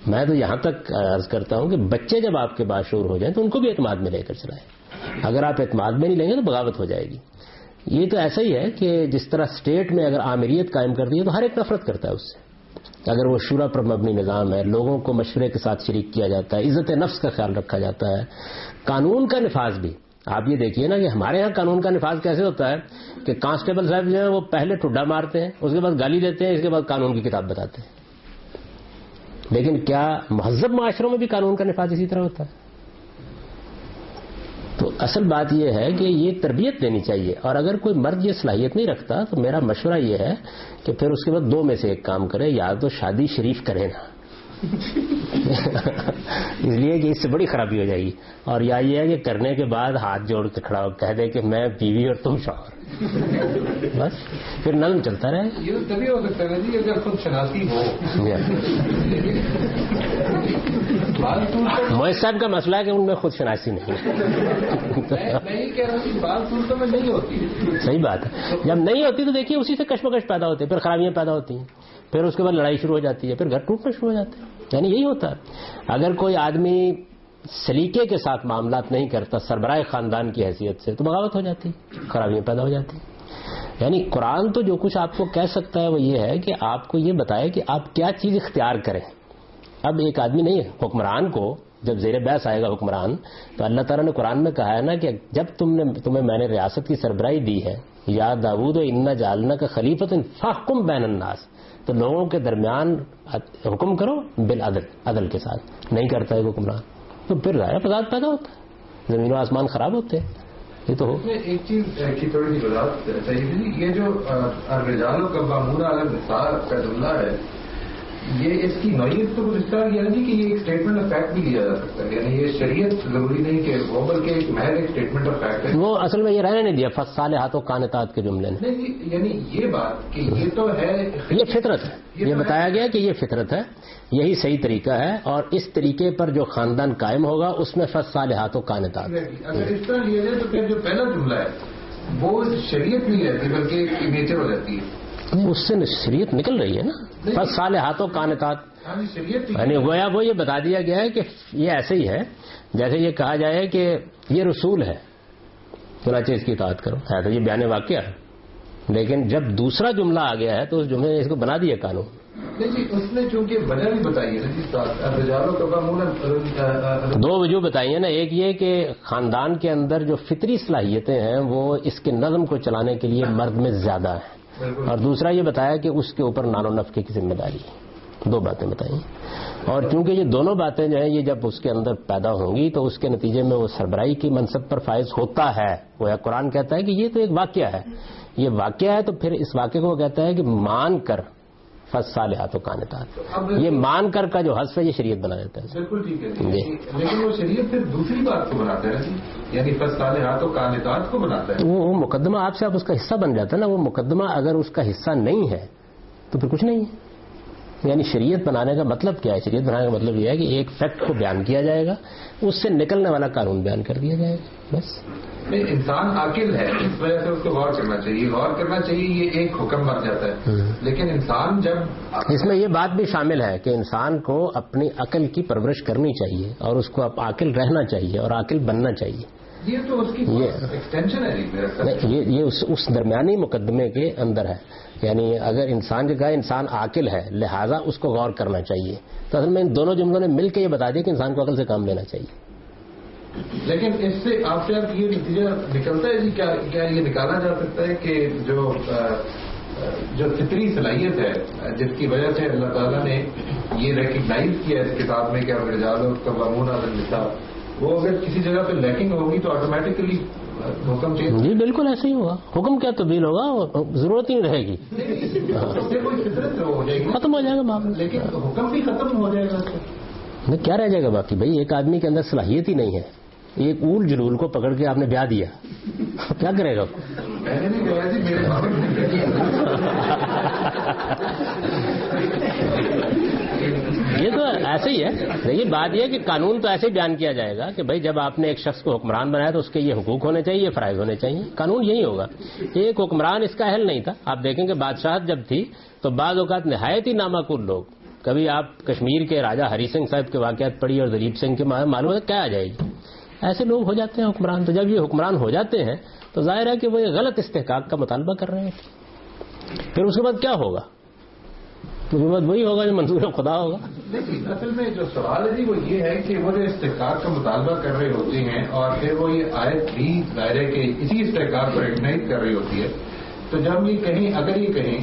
میں تو یہاں تک عرض کرتا ہوں کہ بچے جب آپ کے باشعور ہو جائیں تو ان کو بھی اعتماد میں لے کر چلائیں. اگر آپ اعتماد میں نہیں لیں گے تو بغاوت ہو جائے گی. یہ تو ایسا ہی ہے کہ جس طرح اسٹیٹ میں اگر آمریت قائم کر دی ہے تو ہر ایک نفرت کرتا ہے اس سے. اگر وہ شورا پر مبنی نظام ہے، لوگوں کو مشورے کے ساتھ شریک کیا جاتا ہے، عزت نفس کا خیال رکھا جاتا ہے، قانون کا نفاذ بھی. آپ یہ دیکھیے نا کہ ہمارے ہاں قانون کا نفاذ کیسے ہوتا ہے کہ کانسٹیبل صاحب جو ہیں وہ پہلے ٹھڈا مارتے ہیں، اس کے بعد گالی دیتے ہیں، اس کے بعد قانون کی کتاب بتاتے ہیں. لیکن کیا مہذب معاشروں میں بھی قانون کا نفاذ اسی طرح ہوتا ہے؟ تو اصل بات یہ ہے کہ یہ تربیت دینی چاہیے. اور اگر کوئی مرد یہ صلاحیت نہیں رکھتا تو میرا مشورہ یہ ہے کہ پھر اس کے بعد دو میں سے ایک کام کرے، یا تو شادی شریف کرے نا اس لیے کہ اس سے بڑی خرابی ہو جائے گی، اور یا یہ ہے کہ کرنے کے بعد ہاتھ جوڑ کے کھڑا ہو کہہ دے کہ میں بیوی اور تم شوہر، بس پھر نظم چلتا رہے. یہ تبھی ہو سکتا ہے جی اگر خود شناسی ہو. مویز صاحب کا مسئلہ ہے کہ ان میں خود شناسی نہیں میں یہ کہہ رہا ہوں کہ بعض صورتوں میں نہیں ہوتی. صحیح بات ہے، جب نہیں ہوتی تو دیکھیے اسی سے کشمکش پیدا ہوتی ہے، پھر خرابیاں پیدا ہوتی ہیں، پھر اس کے بعد لڑائی شروع ہو جاتی ہے، پھر گھر ٹوٹنا شروع ہو جاتے ہیں. یعنی یہی ہوتا ہے. اگر کوئی آدمی سلیقے کے ساتھ معاملات نہیں کرتا سربراہ خاندان کی حیثیت سے تو بغاوت ہو جاتی، خرابیاں پیدا ہو جاتی. یعنی قرآن تو جو کچھ آپ کو کہہ سکتا ہے وہ یہ ہے کہ آپ کو یہ بتائے کہ آپ کیا چیز اختیار کریں. اب ایک آدمی نہیں، حکمران کو جب زیر بحث آئے گا حکمران، تو اللہ تعالیٰ نے قرآن میں کہا ہے نا کہ جب تمہیں میں نے ریاست کی سربراہی دی ہے، یا داؤد انا جعلنا کا خلیفۃ فاحکم بین الناس، تو لوگوں کے درمیان حکم کرو بالعدل، عدل کے ساتھ. نہیں کرتا ہے حکمران تو پھر ظاہر فساد پیدا ہوتا ہے، زمین و آسمان خراب ہوتے ہیں. یہ تو ہو. ایک چیز کی تھوڑی سی وضاحت چاہیے. یہ جو الرجال قوامون علی النساء کا جملہ ہے، یہ اس کی نوعیت تو کچھ اس طرح کی ہے جی کہ یہ ایک اسٹیٹمنٹ آف فیکٹ بھی لیا جا سکتا ہے. یعنی یہ شریعت ضروری نہیں کہ وہ، بلکہ ایک محض ایک اسٹیٹمنٹ آف فیکٹ ہے. وہ اصل میں یہ رہنے نہیں دیا فالصالحات و قانتات کے جملے نے. نہیں جی، یعنی یہ بات کہ یہ تو ہے، یہ فطرت ہے. یہ بتایا گیا کہ یہ فطرت ہے، یہی صحیح طریقہ ہے، اور اس طریقے پر جو خاندان قائم ہوگا اس میں فالصالحات و قانتات. اگر اس طرح لیا جائے تو پھر جو پہلا جملہ ہے وہ شریعت نہیں رہتی بلکہ نیچر ہو جاتی ہے. اس سے شریعت نکل رہی ہے نا، فالصالحات و قانتات. یعنی گویا وہ یہ بتا دیا گیا ہے کہ یہ ایسے ہی ہے جیسے یہ کہا جائے کہ یہ رسول ہے چنانچہ اس کی اطاعت کرو. ہے تو یہ بیان واقعہ ہے، لیکن جب دوسرا جملہ آ گیا ہے تو اس جملے نے اس کو بنا دیا قانون. نہیں جی، اس نے چونکہ وجہ بھی بتائی ہے، دو وجوہ بتائی ہیں نا. ایک یہ کہ خاندان کے اندر جو فطری صلاحیتیں ہیں وہ اس کے نظم کو چلانے کے لیے مرد میں زیادہ ہیں، اور دوسرا یہ بتایا کہ اس کے اوپر نان و نفقے کی ذمہ داری ہے. دو باتیں بتائیں. اور چونکہ یہ دونوں باتیں جو ہیں یہ جب اس کے اندر پیدا ہوں گی تو اس کے نتیجے میں وہ سربراہی کی منصب پر فائز ہوتا ہے. وہ قرآن کہتا ہے کہ یہ تو ایک واقعہ ہے، یہ واقعہ ہے، تو پھر اس واقعے کو وہ کہتا ہے کہ مان کر فالصالحات و قانتات. یہ مان کر کا جو حذف ہے یہ شریعت بنا دیتا ہے. بالکل ٹھیک ہے جی. لیکن وہ شریعت پھر دوسری بات کو بناتا ہے یعنی فالصالحات و قانتات کو بناتا ہے. وہ مقدمہ آپ سے آپ اس کا حصہ بن جاتا ہے نا. وہ مقدمہ اگر اس کا حصہ نہیں ہے تو پھر کچھ نہیں ہے. یعنی شریعت بنانے کا مطلب کیا ہے؟ شریعت بنانے کا مطلب یہ ہے کہ ایک فیکٹ کو بیان کیا جائے گا، اس سے نکلنے والا قانون بیان کر دیا جائے گا. بس انسان عاقل ہے، اس وجہ سے اس کو غور کرنا چاہیے. غور کرنا چاہیے، یہ ایک حکم بن جاتا ہے. لیکن انسان جب اس میں یہ بات بھی شامل ہے کہ انسان کو اپنی عقل کی پرورش کرنی چاہیے اور اس کو اب عاقل رہنا چاہیے اور عاقل بننا چاہیے. یہ تو اس کی ایکسٹینشن ہے. یہ اس درمیانی مقدمے کے اندر ہے. یعنی اگر انسان جو کہا انسان عاقل ہے لہذا اس کو غور کرنا چاہیے، تو اصل میں ان دونوں جملوں نے مل کے یہ بتا دیا کہ انسان کو عقل سے کام لینا چاہیے. لیکن اس سے آپ سے یہ نتیجہ نکلتا ہے جی، کیا یہ نکالا جا سکتا ہے کہ جو جو فطری صلاحیت ہے جس کی وجہ سے اللہ تعالیٰ نے یہ ریکگنائز کیا اس کتاب میں کہ الرجال قوامون علی النساء، وہ اگر کسی جگہ پہ لیکنگ ہوگی تو آٹومیٹکلی حکم چینج. جی بالکل ایسے ہی ہوگا. حکم کیا تبدیل ہوگا، ضرورت ہی نہیں رہے گی، کوئی فطرت ہو جائے گی، ختم ہو جائے گا معاملہ. لیکن حکم بھی ختم ہو جائے گا. کیا رہ جائے گا باقی؟ بھائی ایک آدمی کے اندر صلاحیت ہی نہیں ہے، ایک اول جلول کو پکڑ کے آپ نے بیاہ دیا، کیا کرے گا؟ میں نے نہیں کہا جی، میرے بابا نے یہ تو ایسے ہی ہے. دیکھیے بات یہ ہے کہ قانون تو ایسے ہی بیان کیا جائے گا کہ بھائی جب آپ نے ایک شخص کو حکمران بنایا تو اس کے یہ حقوق ہونے چاہیے، یہ فرائض ہونے چاہیے. قانون یہی ہوگا. ایک حکمران اس کا اہل نہیں تھا. آپ دیکھیں کہ بادشاہت جب تھی تو بعض اوقات نہایت ہی نامعقول لوگ، کبھی آپ کشمیر کے راجہ ہری سنگھ صاحب کے واقعات پڑھی اور دلیپ سنگھ کے معلوم ہے کیا آ جائے گی. ایسے لوگ ہو جاتے ہیں حکمران. تو جب یہ حکمران ہو جاتے ہیں تو ظاہر ہے کہ وہ یہ غلط استحقاق کا مطالبہ کر رہے ہیں. پھر اس کے بعد کیا ہوگا؟ تو بعد وہی ہوگا جو منظور خدا ہوگا. لیکن اصل میں جو سوال ہے جی وہ یہ ہے کہ وہ جو استحقاق کا مطالبہ کر رہے ہوتے ہیں اور پھر وہ یہ آیت بھی دائرے کے اسی استحقاق کو ریکگنائز کر رہی ہوتی ہے، تو جب یہ کہیں اگر یہ کہیں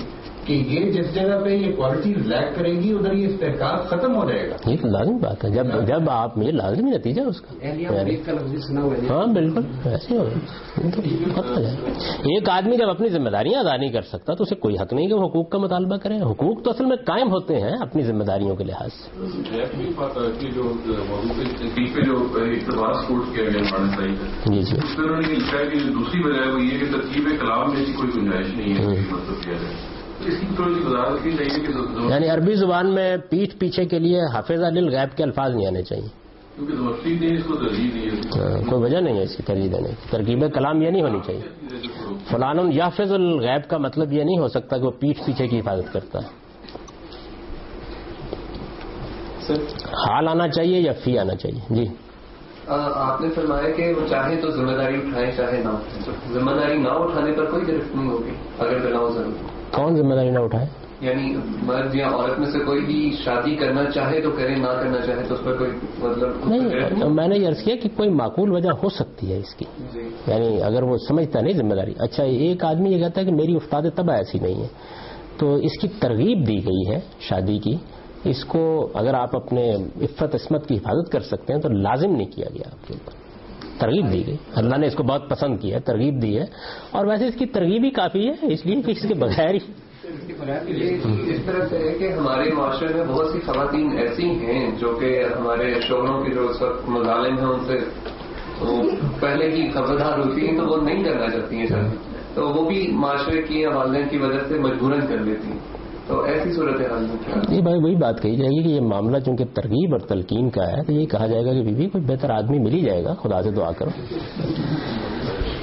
کہ یہ جس جگہ پہ یہ کوالٹی لیک کرے گی ادھر یہ استحقاق ختم ہو جائے گا. یہ تو لازمی بات ہے. جب آپ یہ لازمی نتیجہ اس کا. ہاں بالکل ایسے ہو ختم ہو جائے. ایک آدمی جب اپنی ذمہ داریاں ادا نہیں کر سکتا تو اسے کوئی حق نہیں کہ وہ حقوق کا مطالبہ کرے. حقوق تو اصل میں قائم ہوتے ہیں اپنی ذمہ داریوں کے لحاظ سے. جی جی دوسری وجہ وہ یہ کہ ترکیب کلام میں کوئی گنجائش نہیں ہے. یعنی عربی زبان میں پیٹھ پیچھے کے لیے حافظہ للغیب کے الفاظ نہیں آنے چاہیے. کوئی وجہ نہیں ہے اس کی ترجیح دینے کی. ترکیب کلام یہ نہیں ہونی چاہیے. فلان یحفظ الغیب کا مطلب یہ نہیں ہو سکتا کہ وہ پیٹھ پیچھے کی حفاظت کرتا ہے. حال آنا چاہیے یا فی آنا چاہیے. جی آپ نے فرمایا کہ وہ چاہے تو ذمہ داری اٹھائے چاہے نہ اٹھائے. ذمہ داری نہ اٹھانے پر کوئی گرفت نہیں ہوگی اگر بلا ضرور. کون ذمہ داری نہ اٹھائے؟ یعنی مرد یا عورت میں سے کوئی بھی شادی کرنا چاہے تو کرے، نہ کرنا چاہے تو اس پر کوئی مطلب نہیں. میں نے یہ عرض کیا کہ کوئی معقول وجہ ہو سکتی ہے اس کی. یعنی اگر وہ سمجھتا نہیں ذمہ داری. اچھا ایک آدمی یہ کہتا ہے کہ میری افتاد طبع ایسی نہیں ہے تو اس کی ترغیب دی گئی ہے شادی کی. اس کو اگر آپ اپنے عفت عصمت کی حفاظت کر سکتے ہیں تو لازم نہیں کیا گیا آپ کے اوپر. ترغیب دی گئی. اللہ نے اس کو بہت پسند کیا ہے، ترغیب دی ہے. اور ویسے اس کی ترغیب ہی کافی ہے اس لیے کہ اس کے بغیر ہی اس طرح سے ہے کہ ہمارے معاشرے میں بہت سی خواتین ایسی ہیں جو کہ ہمارے شوہروں کے جو اس وقت مظالم ہیں ان سے پہلے ہی خبردار ہوتی ہیں تو وہ نہیں کرنا چاہتی ہیں شادی، تو وہ بھی معاشرے کی یا والدین کی وجہ سے مجبوراً کر لیتی ہیں. تو ایسی صورتحال میں جی بھائی وہی بات کہی جائے گی کہ یہ معاملہ چونکہ ترغیب اور تلقین کا ہے تو یہ کہا جائے گا کہ بیوی کوئی بہتر آدمی مل ہی جائے گا، خدا سے دعا کرو.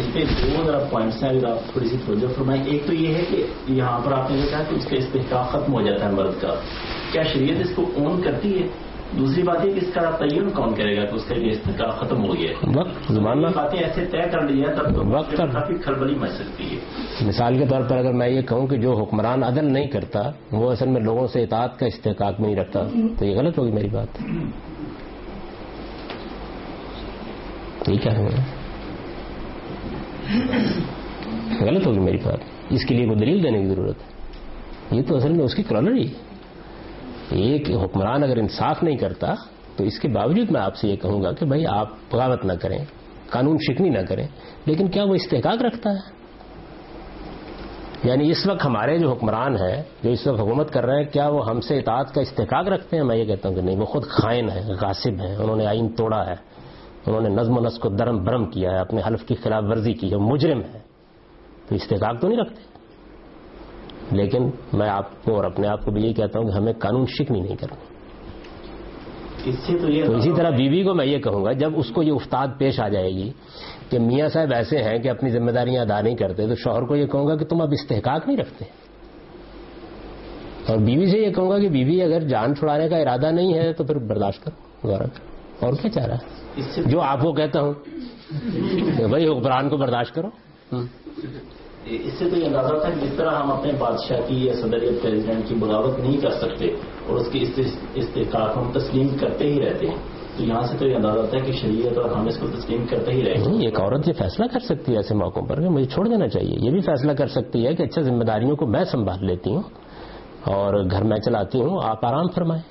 اس پہ دو ذرا پوائنٹس ہیں اگر آپ تھوڑی سی توجہ فرمائیں. ایک تو یہ ہے کہ یہاں پر آپ نے کہا کہ اس کا استحقاق ختم ہو جاتا ہے مرد کا. کیا شریعت اس کو اون کرتی ہے؟ دوسری بات یہ کہ اس کا تعین کون کرے گا کہ اس کا یہ استحقاق ختم ہو گیا ہے؟ وقت زمانہ باتیں ایسے طے کر لی ہے تب تو وقت کافی کھلبلی مچ سکتی ہے. مثال کے طور پر اگر میں یہ کہوں کہ جو حکمران عدل نہیں کرتا وہ اصل میں لوگوں سے اطاعت کا استحقاق نہیں رکھتا تو یہ غلط ہوگی میری بات. ٹھیک ہے غلط ہوگی میری بات. اس کے لیے کوئی دلیل دینے کی ضرورت ہے. یہ تو اصل میں اس کی کرالری ہے. ایک حکمران اگر انصاف نہیں کرتا تو اس کے باوجود میں آپ سے یہ کہوں گا کہ بھائی آپ بغاوت نہ کریں، قانون شکنی نہ کریں، لیکن کیا وہ استحقاق رکھتا ہے؟ یعنی اس وقت ہمارے جو حکمران ہیں جو اس وقت حکومت کر رہے ہیں کیا وہ ہم سے اطاعت کا استحقاق رکھتے ہیں؟ میں یہ کہتا ہوں کہ نہیں. وہ خود خائن ہے، غاصب ہیں، انہوں نے آئین توڑا ہے، انہوں نے نظم و نسق کو درم برم کیا ہے، اپنے حلف کی خلاف ورزی کی ہے، مجرم ہے. تو استحقاق تو نہیں رکھتے. لیکن میں آپ کو اور اپنے آپ کو بھی یہی کہتا ہوں کہ ہمیں قانون شکنی نہیں کرنی. تو اسی طرح بیوی کو میں یہ کہوں گا جب اس کو یہ افتاد پیش آ جائے گی کہ میاں صاحب ایسے ہیں کہ اپنی ذمہ داریاں ادا نہیں کرتے تو شوہر کو یہ کہوں گا کہ تم اب استحقاق نہیں رکھتے. اور بیوی سے یہ کہوں گا کہ بیوی اگر جان چھڑانے کا ارادہ نہیں ہے تو پھر برداشت کرو، غور کرو. اور کیا چاہ رہا ہے جو آپ کو کہتا ہوں کہ بھائی حکمران کو برداشت کرو. اس سے تو یہ اندازہ تھا کہ جس طرح ہم اپنے بادشاہ کی یا صدر یا پریزیڈنٹ کی بغاوت نہیں کر سکتے اور اس کی استحقاق ہم تسلیم کرتے ہی رہتے ہیں تو یہاں سے تو یہ اندازہ ہوتا ہے کہ شریعت اور ہم اس کو تسلیم کرتے ہی رہیں گے. ایک عورت یہ فیصلہ کر سکتی ہے ایسے موقعوں پر کہ مجھے چھوڑ دینا چاہیے. یہ بھی فیصلہ کر سکتی ہے کہ اچھا ذمہ داریوں کو میں سنبھال لیتی ہوں اور گھر میں چلاتی ہوں, آپ آرام فرمائیں.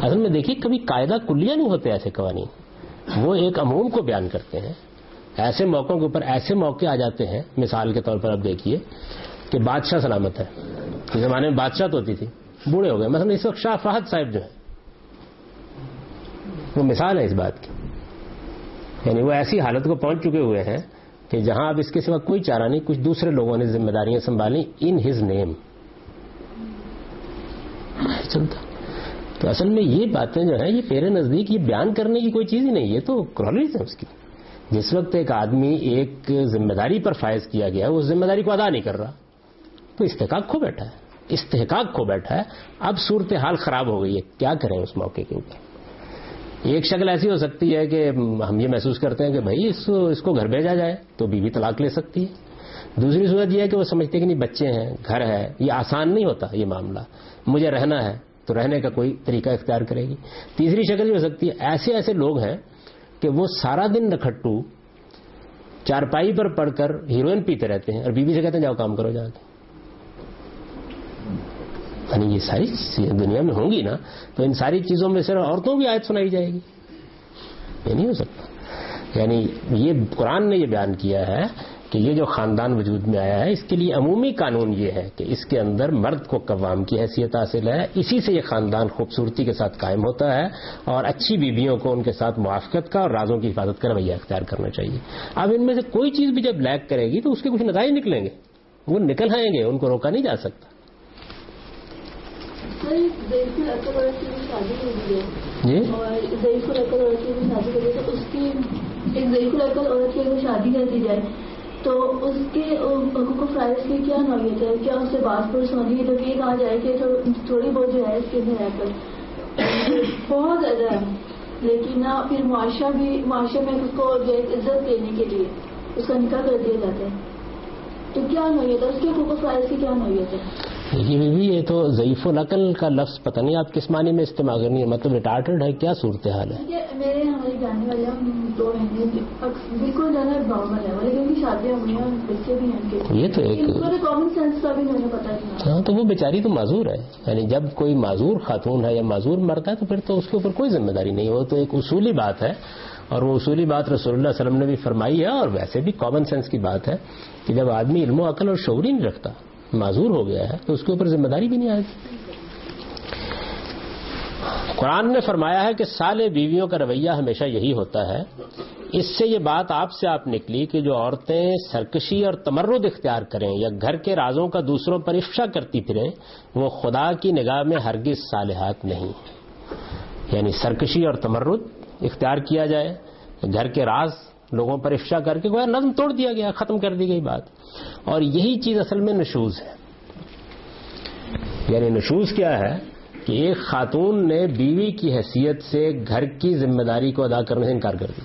اصل میں دیکھیے کبھی قاعدہ کلیہ نہیں ہوتے ایسے قوانین, وہ ایک عموم کو بیان کرتے ہیں. ایسے موقعوں کے اوپر ایسے موقع آ جاتے ہیں, مثال کے طور پر اب دیکھیے کہ بادشاہ سلامت ہے. اس زمانے میں بادشاہ تو ہوتی تھی, بوڑھے ہو گئے. مثلا اس وقت شاہ فہد صاحب جو ہیں وہ مثال ہے اس بات کی. یعنی وہ ایسی حالت کو پہنچ چکے ہوئے ہیں کہ جہاں اب اس کے سوا کوئی چارہ نہیں, کچھ دوسرے لوگوں نے ذمہ داریاں سنبھالی ان ہز نیم چلتا. تو اصل میں یہ باتیں جو ہیں یہ میرے نزدیک یہ بیان کرنے کی کوئی چیز ہی نہیں, یہ تو کرالز ہے اس کی. جس وقت ایک آدمی ایک ذمہ داری پر فائز کیا گیا ہے, وہ ذمہ داری کو ادا نہیں کر رہا تو استحقاق کھو بیٹھا ہے. اب صورتحال خراب ہو گئی ہے, کیا کریں اس موقع کے اوپر. ایک شکل ایسی ہو سکتی ہے کہ ہم یہ محسوس کرتے ہیں کہ بھائی اس کو گھر بھیجا جائے تو بیوی طلاق لے سکتی ہے. دوسری صورت یہ ہے کہ وہ سمجھتے ہیں کہ نہیں بچے ہیں, گھر ہے, یہ آسان نہیں ہوتا یہ معاملہ, مجھے رہنا ہے تو رہنے کا کوئی طریقہ اختیار کرے گی. تیسری شکل یہ ہو سکتی ہے ایسے لوگ ہیں کہ وہ سارا دن نکھٹو چارپائی پر پڑھ کر ہیروئن پیتے رہتے ہیں اور بیوی سے کہتے ہیں جاؤ کام کرو جا کے. یعنی یہ ساری چیزیں دنیا میں ہوں گی نا, تو ان ساری چیزوں میں صرف عورتوں کی آیت سنائی جائے گی, یہ نہیں ہو سکتا. یعنی یہ قرآن نے یہ بیان کیا ہے کہ یہ جو خاندان وجود میں آیا ہے اس کے لیے عمومی قانون یہ ہے کہ اس کے اندر مرد کو قوام کی حیثیت حاصل ہے, اسی سے یہ خاندان خوبصورتی کے ساتھ قائم ہوتا ہے اور اچھی بیویوں کو ان کے ساتھ موافقت کا اور رازوں کی حفاظت کا رویہ اختیار کرنا چاہیے. اب ان میں سے کوئی چیز بھی جب لیک کرے گی تو اس کے کچھ نتائج نکلیں گے, وہ نکل آئیں گے, ان کو روکا نہیں جا سکتا. جی ضعیف العقل عورت کی شادی کری تو اس کی ایک ضعیف العقل عورت کی اگر شادی کر دی جائے تو اس کے حقوق و فرائض کی کیا نوعیت ہے؟ کیا اس سے بات پرس ہونی ہے؟ تو یہ کہا جائے کہ تھوڑی بہت جو ہے اس کے اندر رہ کر بہت زیادہ ہے, لیکن پھر معاشرے میں اس کو جو عزت دینے کے لیے اس کا نکاح کر دیا جاتا ہے, تو کیا نوعیت ہے اس کے حقوق و فرائض کی؟ کیا نوعیت ہے؟ یہ تو ضعیف العقل کا لفظ پتہ نہیں آپ کس معنی میں استعمال کرنی ہے, مطلب ریٹارڈڈ ہے, کیا صورتحال ہے؟ میرے ہمارے جاننے والے ہم دو ہیں بالکل جانا نارمل ہے, لیکن ان کی شادیاں ہوئی ہیں, بچے بھی ہیں, یہ تو ایک کامن سینس کا بھی انہیں پتا نہیں. ہاں تو وہ بیچاری تو معذور ہے. یعنی جب کوئی معذور خاتون ہے یا معذور مرد ہے تو پھر تو اس کے اوپر کوئی ذمہ داری نہیں, وہ تو ایک اصولی بات ہے, اور وہ اصولی بات رسول اللہ صلی اللہ علیہ وسلم نے بھی فرمائی ہے, اور ویسے بھی کامن سینس کی بات ہے کہ جب آدمی علم و عقل اور شعور ہی نہیں رکھتا, معذور ہو گیا ہے, تو اس کے اوپر ذمہ داری بھی نہیں آئے گی. قرآن نے فرمایا ہے کہ صالح بیویوں کا رویہ ہمیشہ یہی ہوتا ہے. اس سے یہ بات آپ نکلی کہ جو عورتیں سرکشی اور تمرد اختیار کریں یا گھر کے رازوں کا دوسروں پر افشا کرتی پھریں وہ خدا کی نگاہ میں ہرگز صالحات نہیں. یعنی سرکشی اور تمرد اختیار کیا جائے, گھر کے راز لوگوں پر افشا کر کے گویا نظم توڑ دیا گیا, ختم کر دی گئی بات. اور یہی چیز اصل میں نشوز ہے. یعنی نشوز کیا ہے کہ ایک خاتون نے بیوی کی حیثیت سے گھر کی ذمہ داری کو ادا کرنے سے انکار کر دیا.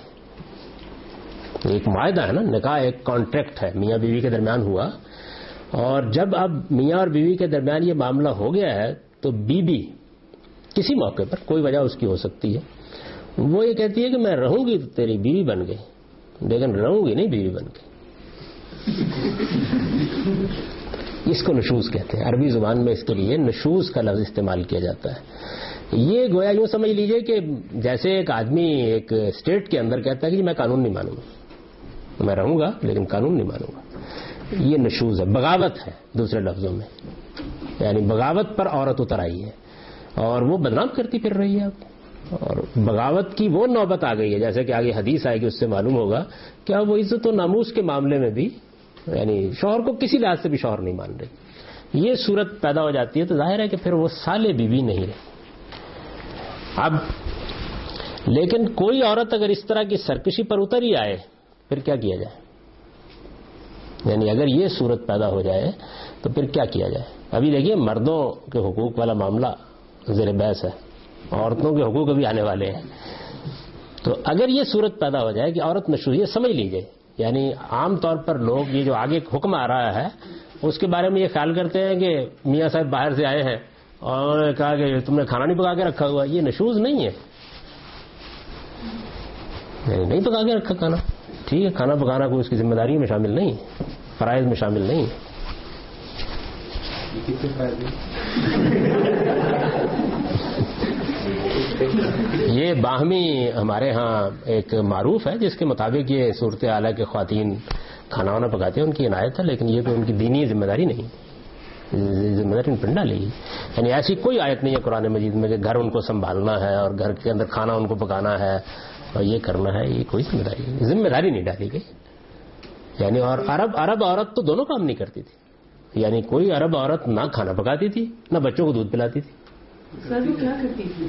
ایک معاہدہ ہے نا, نکاح ایک کانٹریکٹ ہے, میاں بیوی کے درمیان ہوا, اور جب اب میاں اور بیوی کے درمیان یہ معاملہ ہو گیا ہے تو بیوی کسی موقع پر کوئی وجہ اس کی ہو سکتی ہے, وہ یہ کہتی ہے کہ میں رہوں گی تو تیری بیوی بن گئی, لیکن رہوں گی نہیں بیوی بن گئی. اس کو نشوز کہتے ہیں. عربی زبان میں اس کے لیے نشوز کا لفظ استعمال کیا جاتا ہے. یہ گویا یوں سمجھ لیجئے کہ جیسے ایک آدمی ایک اسٹیٹ کے اندر کہتا ہے کہ میں قانون نہیں مانوں گا, میں رہوں گا لیکن قانون نہیں مانوں گا. یہ نشوز ہے, بغاوت ہے دوسرے لفظوں میں. یعنی بغاوت پر عورت اتر آئی ہے اور وہ بدنام کرتی پھر رہی ہے اب, اور بغاوت کی وہ نوبت آ گئی ہے, جیسے کہ آگے حدیث آئے گی اس سے معلوم ہوگا کہ اب وہ عزت و ناموس کے معاملے میں بھی یعنی شوہر کو کسی لحاظ سے بھی شوہر نہیں مان رہی. یہ صورت پیدا ہو جاتی ہے تو ظاہر ہے کہ پھر وہ صالح بیوی نہیں رہی. اب لیکن کوئی عورت اگر اس طرح کی سرکشی پر اتر ہی آئے پھر کیا کیا جائے؟ یعنی اگر یہ صورت پیدا ہو جائے تو پھر کیا کیا جائے؟ ابھی دیکھیے مردوں کے حقوق والا معاملہ زیر بحث ہے, عورتوں کے حقوق ابھی آنے والے ہیں. تو اگر یہ صورت پیدا ہو جائے کہ عورت نشوز, یہ سمجھ لیجئے یعنی عام طور پر لوگ یہ جو آگے حکم آ رہا ہے اس کے بارے میں یہ خیال کرتے ہیں کہ میاں صاحب باہر سے آئے ہیں اور انہوں نے کہا کہ تم نے کھانا نہیں پکا کے رکھا ہوا. یہ نشوز نہیں ہے, نہیں پکا کے رکھا کھانا. ٹھیک ہے, کھانا پکانا کوئی اس کی ذمہ داری میں شامل نہیں ہے, فرائض میں شامل نہیں ہے. یہ باہمی ہمارے ہاں ایک معروف ہے جس کے مطابق یہ صورتحال ہے کہ خواتین کھانا وانا پکاتے ہیں, ان کی عنایت ہے, لیکن یہ کوئی ان کی دینی ذمہ داری نہیں, ذمہ داری پنڈا ڈالی. یعنی ایسی کوئی آیت نہیں ہے قرآن مجید میں کہ گھر ان کو سنبھالنا ہے اور گھر کے اندر کھانا ان کو پکانا ہے اور یہ کرنا ہے. یہ کوئی ذمہ داری نہیں ڈالی گئی. یعنی اور عرب عورت تو دونوں کام نہیں کرتی تھی. یعنی کوئی عرب عورت نہ کھانا پکاتی تھی نہ بچوں کو دودھ پلاتی تھی. سر وہ کیا کرتی تھی؟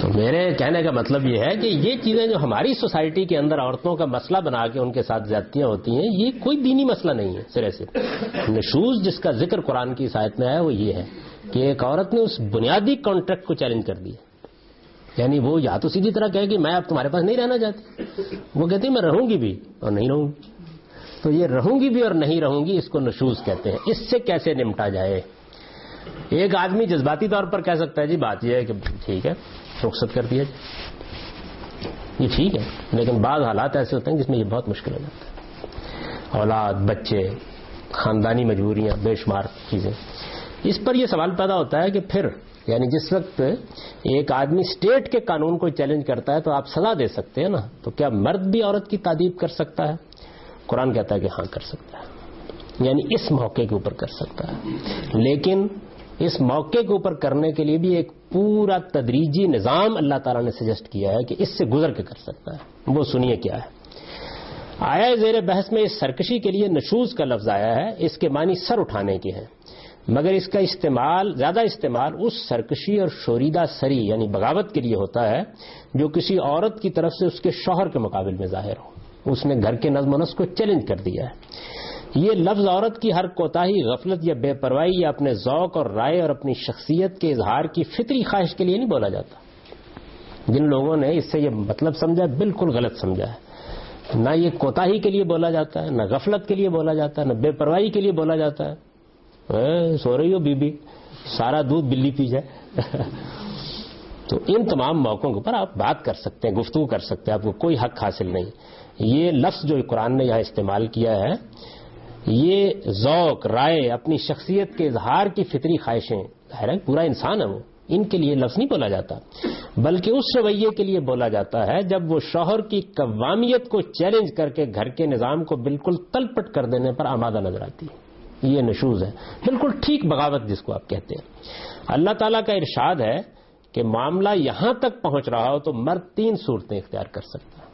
تو میرے کہنے کا مطلب یہ ہے کہ یہ چیزیں جو ہماری سوسائٹی کے اندر عورتوں کا مسئلہ بنا کے ان کے ساتھ زیادتیاں ہوتی ہیں, یہ کوئی دینی مسئلہ نہیں ہے سرے سے. نشوز جس کا ذکر قرآن کی اس آیت میں ہے وہ یہ ہے کہ ایک عورت نے اس بنیادی کانٹریکٹ کو چیلنج کر دیا. یعنی وہ یا تو سیدھی طرح کہے کہ میں اب تمہارے پاس نہیں رہنا چاہتی, وہ کہتی میں رہوں گی بھی اور نہیں رہوں گی. تو یہ رہوں گی بھی اور نہیں رہوں گی, اس کو نشوز کہتے ہیں. اس سے کیسے نمٹا جائے؟ ایک آدمی جذباتی طور پر کہہ سکتا ہے جی بات یہ ہے کہ ٹھیک ہے رخصت کر دیا یہ ٹھیک ہے, لیکن بعض حالات ایسے ہوتے ہیں جس میں یہ بہت مشکل ہو جاتا ہے. اولاد, بچے, خاندانی مجبوریاں, بے شمار چیزیں. اس پر یہ سوال پیدا ہوتا ہے کہ پھر یعنی جس وقت ایک آدمی اسٹیٹ کے قانون کو چیلنج کرتا ہے تو آپ سزا دے سکتے ہیں نا, تو کیا مرد بھی عورت کی تعدیب کر سکتا ہے؟ قرآن کہتا ہے کہ ہاں کر سکتا ہے, یعنی اس موقع کے اوپر کر سکتا ہے. لیکن اس موقع کے اوپر کرنے کے لیے بھی ایک پورا تدریجی نظام اللہ تعالیٰ نے سجیسٹ کیا ہے کہ اس سے گزر کے کر سکتا ہے. وہ سنیے کیا ہے. آیا زیر بحث میں اس سرکشی کے لیے نشوز کا لفظ آیا ہے. اس کے معنی سر اٹھانے کے ہیں, مگر اس کا زیادہ استعمال اس سرکشی اور شوریدہ سری یعنی بغاوت کے لیے ہوتا ہے جو کسی عورت کی طرف سے اس کے شوہر کے مقابل میں ظاہر ہو. اس نے گھر کے نظم و نسق کو چیلنج کر دیا ہے. یہ لفظ عورت کی ہر کوتاہی, غفلت یا بے پرواہی یا اپنے ذوق اور رائے اور اپنی شخصیت کے اظہار کی فطری خواہش کے لیے نہیں بولا جاتا. جن لوگوں نے اس سے یہ مطلب سمجھا بالکل غلط سمجھا ہے. نہ یہ کوتاہی کے لیے بولا جاتا ہے, نہ غفلت کے لیے بولا جاتا ہے, نہ بے پرواہی کے لیے بولا جاتا ہے. سو رہی ہو بی سارا دودھ بلی پی جائے. تو ان تمام موقعوں کے اوپر آپ بات کر سکتے ہیں, گفتگو کر سکتے ہیں, آپ کو کوئی حق حاصل نہیں. یہ لفظ جو قرآن نے یہاں استعمال کیا ہے یہ ذوق, رائے, اپنی شخصیت کے اظہار کی فطری خواہشیں, ظاہر ہے پورا انسان ہے وہ, ان کے لیے لفظ نہیں بولا جاتا, بلکہ اس رویے کے لیے بولا جاتا ہے جب وہ شوہر کی قوامیت کو چیلنج کر کے گھر کے نظام کو بالکل تلپٹ کر دینے پر آمادہ نظر آتی ہے. یہ نشوز ہے, بالکل ٹھیک بغاوت جس کو آپ کہتے ہیں. اللہ تعالیٰ کا ارشاد ہے کہ معاملہ یہاں تک پہنچ رہا ہو تو مرد 3 صورتیں اختیار کر سکتا ہے.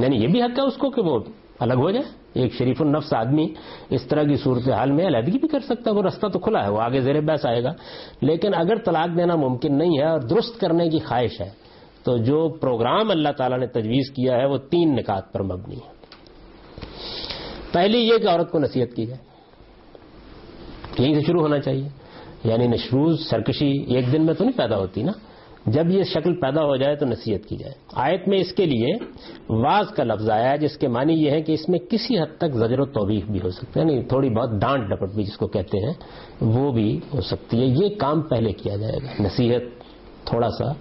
یعنی یہ بھی حق ہے اس کو کہ وہ الگ ہو جائے. ایک شریف النفس آدمی اس طرح کی صورتحال میں علیحدگی بھی کر سکتا ہے, وہ رستہ تو کھلا ہے, وہ آگے زیر بحث آئے گا. لیکن اگر طلاق دینا ممکن نہیں ہے اور درست کرنے کی خواہش ہے تو جو پروگرام اللہ تعالیٰ نے تجویز کیا ہے وہ 3 نکات پر مبنی ہے. پہلی یہ کہ عورت کو نصیحت کی جائے, یہیں سے شروع ہونا چاہیے. یعنی نشوز, سرکشی ایک دن میں تو نہیں پیدا ہوتی نا, جب یہ شکل پیدا ہو جائے تو نصیحت کی جائے. آیت میں اس کے لیے واز کا لفظ آیا ہے جس کے معنی یہ ہے کہ اس میں کسی حد تک زجر و توبیخ بھی ہو سکتا ہے, یعنی تھوڑی بہت ڈانٹ ڈپٹ بھی جس کو کہتے ہیں وہ بھی ہو سکتی ہے. یہ کام پہلے کیا جائے گا, نصیحت, تھوڑا سا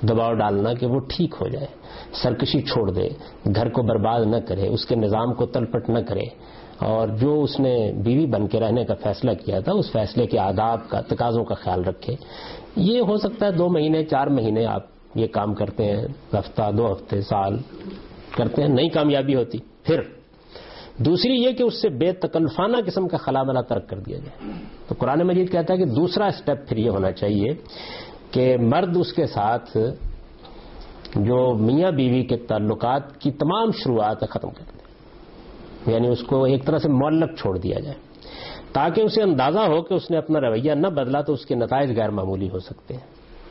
دباؤ ڈالنا کہ وہ ٹھیک ہو جائے, سرکشی چھوڑ دے, گھر کو برباد نہ کرے, اس کے نظام کو تلپٹ نہ کرے, اور جو اس نے بیوی بن کے رہنے کا فیصلہ کیا تھا اس فیصلے کے آداب کا, تقاضوں کا خیال رکھے. یہ ہو سکتا ہے 2 مہینے 4 مہینے آپ یہ کام کرتے ہیں, ہفتہ 2 ہفتے, سال کرتے ہیں, نہیں کامیابی ہوتی. پھر دوسری یہ کہ اس سے بے تکلفانہ قسم کا خلا ملا ترک کر دیا جائے. تو قرآن مجید کہتا ہے کہ دوسرا اسٹیپ پھر یہ ہونا چاہیے کہ مرد اس کے ساتھ جو میاں بیوی کے تعلقات کی تمام شروعات ختم کر دے, یعنی اس کو ایک طرح سے معلق چھوڑ دیا جائے تاکہ اسے اندازہ ہو کہ اس نے اپنا رویہ نہ بدلا تو اس کے نتائج غیر معمولی ہو سکتے ہیں.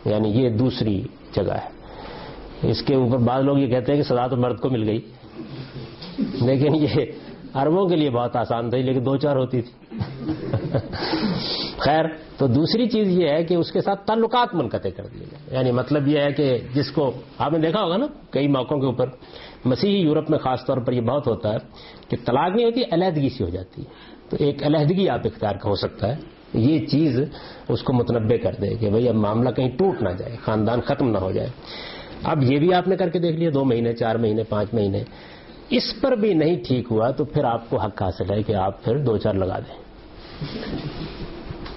یعنی یہ دوسری جگہ ہے. اس کے اوپر بعض لوگ یہ کہتے ہیں کہ سزا تو مرد کو مل گئی, لیکن یہ عربوں کے لیے بہت آسان تھی, لیکن 2-4 ہوتی تھی. خیر، تو دوسری چیز یہ ہے کہ اس کے ساتھ تعلقات منقطع کر دیے جائیں. یعنی مطلب یہ ہے کہ جس کو آپ نے دیکھا ہوگا نا کئی موقعوں کے اوپر مسیحی یورپ میں خاص طور پر یہ بہت ہوتا ہے کہ طلاق نہیں ہوتی، علیحدگی سی ہو جاتی ہے. تو ایک علیحدگی آپ اختیار ہو سکتا ہے، یہ چیز اس کو متنبع کر دے کہ بھئی اب معاملہ کہیں ٹوٹ نہ جائے، خاندان ختم نہ ہو جائے. اب یہ بھی آپ نے کر کے دیکھ لیا 2 مہینے 4 مہینے 5 مہینے، اس پر بھی نہیں ٹھیک ہوا تو پھر آپ کو حق حاصل ہے کہ آپ پھر 2-4 لگا دیں.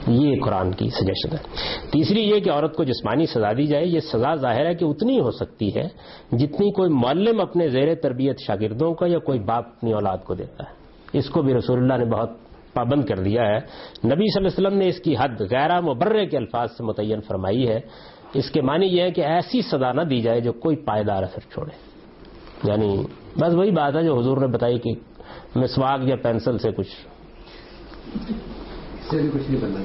یہ قرآن کی سجیشن ہے. تیسری یہ کہ عورت کو جسمانی سزا دی جائے. یہ سزا ظاہر ہے کہ اتنی ہو سکتی ہے جتنی کوئی معلم اپنے زیر تربیت شاگردوں کا یا کوئی باپ اپنی اولاد کو دیتا ہے. اس کو بھی رسول اللہ نے بہت پابند کر دیا ہے. نبی صلی اللہ علیہ وسلم نے اس کی حد غیر مبرر کے الفاظ سے متعین فرمائی ہے. اس کے معنی یہ ہے کہ ایسی سزا نہ دی جائے جو کوئی پائیدار اثر چھوڑے. یعنی بس وہی بات ہے جو حضور نے بتائی کہ مسواک یا پینسل سے کچھ نہیں بننا.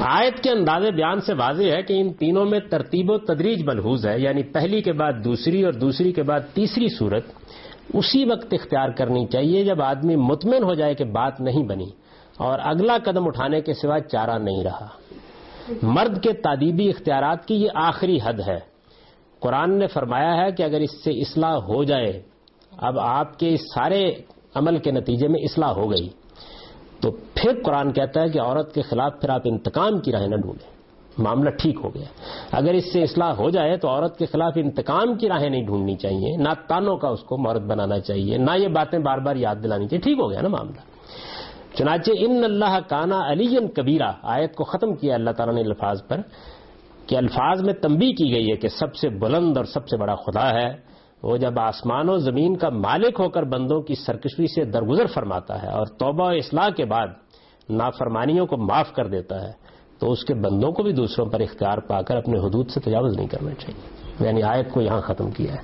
آیت کے انداز بیان سے واضح ہے کہ ان تینوں میں ترتیب و تدریج ملحوظ ہے. یعنی پہلی کے بعد دوسری اور دوسری کے بعد تیسری صورت اسی وقت اختیار کرنی چاہیے جب آدمی مطمئن ہو جائے کہ بات نہیں بنی اور اگلا قدم اٹھانے کے سوا چارہ نہیں رہا. مرد کے تادیبی اختیارات کی یہ آخری حد ہے. قرآن نے فرمایا ہے کہ اگر اس سے اصلاح ہو جائے، اب آپ کے اس سارے عمل کے نتیجے میں اصلاح ہو گئی، تو پھر قرآن کہتا ہے کہ عورت کے خلاف پھر آپ انتقام کی راہیں نہ ڈھونڈیں. معاملہ ٹھیک ہو گیا. اگر اس سے اصلاح ہو جائے تو عورت کے خلاف انتقام کی راہیں نہیں ڈھونڈنی چاہیے، نہ تانوں کا اس کو مورد بنانا چاہیے، نہ یہ باتیں بار بار یاد دلانی چاہیے. ٹھیک ہو گیا نا معاملہ. چنانچہ ان اللہ کانا علی کبیرہ آیت کو ختم کیا اللہ تعالیٰ نے الفاظ پر کہ الفاظ میں تنبیہ کی گئی ہے کہ سب سے بلند اور سب سے بڑا خدا ہے وہ جب آسمان و زمین کا مالک ہو کر بندوں کی سرکشی سے درگزر فرماتا ہے اور توبہ و اصلاح کے بعد نافرمانیوں کو معاف کر دیتا ہے تو اس کے بندوں کو بھی دوسروں پر اختیار پا کر اپنے حدود سے تجاوز نہیں کرنا چاہیے. یعنی آیت کو یہاں ختم کیا ہے.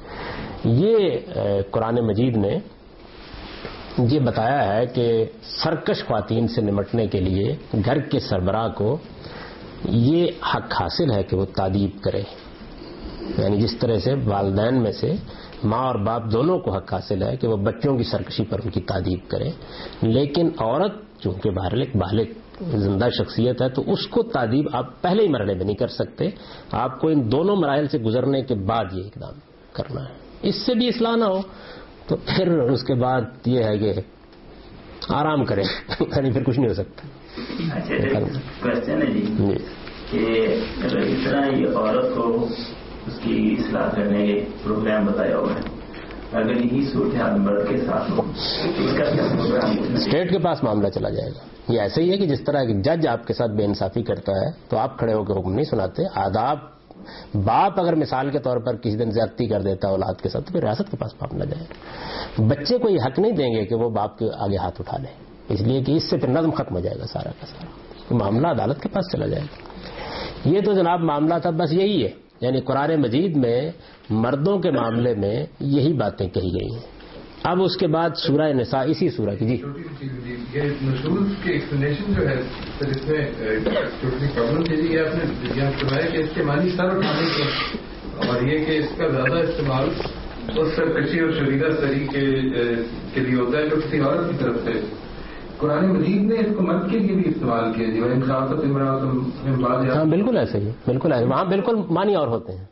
یہ قرآن مجید نے یہ بتایا ہے کہ سرکش خواتین سے نمٹنے کے لیے گھر کے سربراہ کو یہ حق حاصل ہے کہ وہ تادیب کرے. یعنی جس طرح سے والدین میں سے ماں اور باپ دونوں کو حق حاصل ہے کہ وہ بچوں کی سرکشی پر ان کی تادیب کرے، لیکن عورت چونکہ بالغ زندہ شخصیت ہے تو اس کو تادیب آپ پہلے ہی مرحلے میں نہیں کر سکتے. آپ کو ان دونوں مراحل سے گزرنے کے بعد یہ اقدام کرنا ہے. اس سے بھی اصلاح نہ ہو تو پھر اس کے بعد یہ ہے کہ آرام کریں. یعنی پھر کچھ نہیں ہو سکتا. کوشچن ہے جی کہ اس طرح یہ عورت کو اس کی اصلاح کرنے کے پروگرام بتایا ہوا ہے، اگر یہی صورتحال مرد کے ساتھ ہو تو اس کا کیا پروگرام؟ اسٹیٹ کے پاس معاملہ چلا جائے گا. یہ ایسے ہی ہے کہ جس طرح ایک جج آپ کے ساتھ بے انصافی کرتا ہے تو آپ کھڑے ہو کے حکم نہیں سناتے. آداب باپ اگر مثال کے طور پر کسی دن زیادتی کر دیتا ہے اولاد کے ساتھ تو پھر ریاست کے پاس معاملہ جائے گا. بچے کو یہ حق نہیں دیں گے کہ وہ باپ کے آگے ہاتھ اٹھا لے، اس لیے کہ اس سے پھر نظم ختم ہو جائے گا سارا کا سارا. معاملہ عدالت کے پاس چلا جائے گا. یہ تو جناب معاملہ تھا، بس یہی ہے. یعنی قرآن مجید میں مردوں کے معاملے میں یہی باتیں کہی گئی ہیں. اب اس کے بعد سورہ نساء اسی سورہ کی یہ نشوز کی ایکسپلینیشن جو ہے سر اس میں چھوٹی پرابلم یہ آپ نے فرمایا کہ اس کے معنی سر اٹھانے کے اور یہ کہ اس کا زیادہ استعمال اس سرکشی اور شریدہ سری کے لیے ہوتا ہے جو کسی عورت کی طرف سے. قرآن مجید نے اس کو مرد کے لیے بھی استعمال کیا جی ہاں بالکل ایسے ہی بالکل ایسے. وہاں بالکل معنی اور ہوتے ہیں.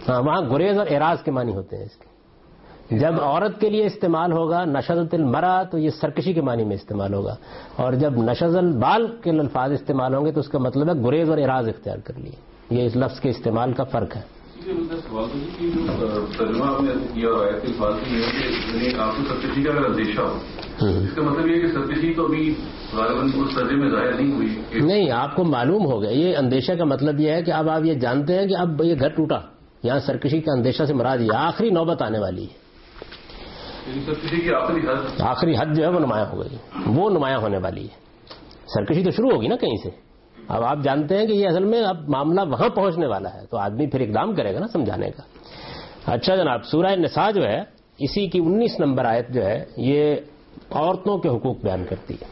ہاں وہاں گریز اور اعراض کے معنی ہوتے ہیں اس کے. جب عورت کے لیے استعمال ہوگا نشزت المرا تو یہ سرکشی کے معنی میں استعمال ہوگا، اور جب نشز البال کے الفاظ استعمال ہوں گے تو اس کا مطلب ہے گریز اور اعراض اختیار کر لیے. یہ اس لفظ کے استعمال کا فرق ہے. ترجمہ آپ نے کیا آیت کے الفاظ میں یہ کہ آپ کو سرکشی کا اگر اندیشہ ہو، اس کا مطلب یہ کہ سرکشی تو ابھی غالباً اس درجے میں ظاہر نہیں ہوئی. نہیں، آپ کو معلوم ہو گیا. یہ اندیشہ کا مطلب یہ ہے کہ اب آپ یہ جانتے ہیں کہ اب یہ گھر ٹوٹا. یہاں سرکشی کا اندیشہ سے مراد یہ آخری نوبت آنے والی ہے. سرکشی کی آخری حد جو ہے وہ نمایاں ہو گئی، وہ نمایاں ہونے والی ہے. سرکشی تو شروع ہوگی نا کہیں سے. اب آپ جانتے ہیں کہ یہ اصل میں اب معاملہ وہاں پہنچنے والا ہے تو آدمی پھر اقدام کرے گا نا سمجھانے کا. اچھا جناب، سورہ نساء جو ہے اسی کی 19 نمبر آیت جو ہے یہ عورتوں کے حقوق بیان کرتی ہے.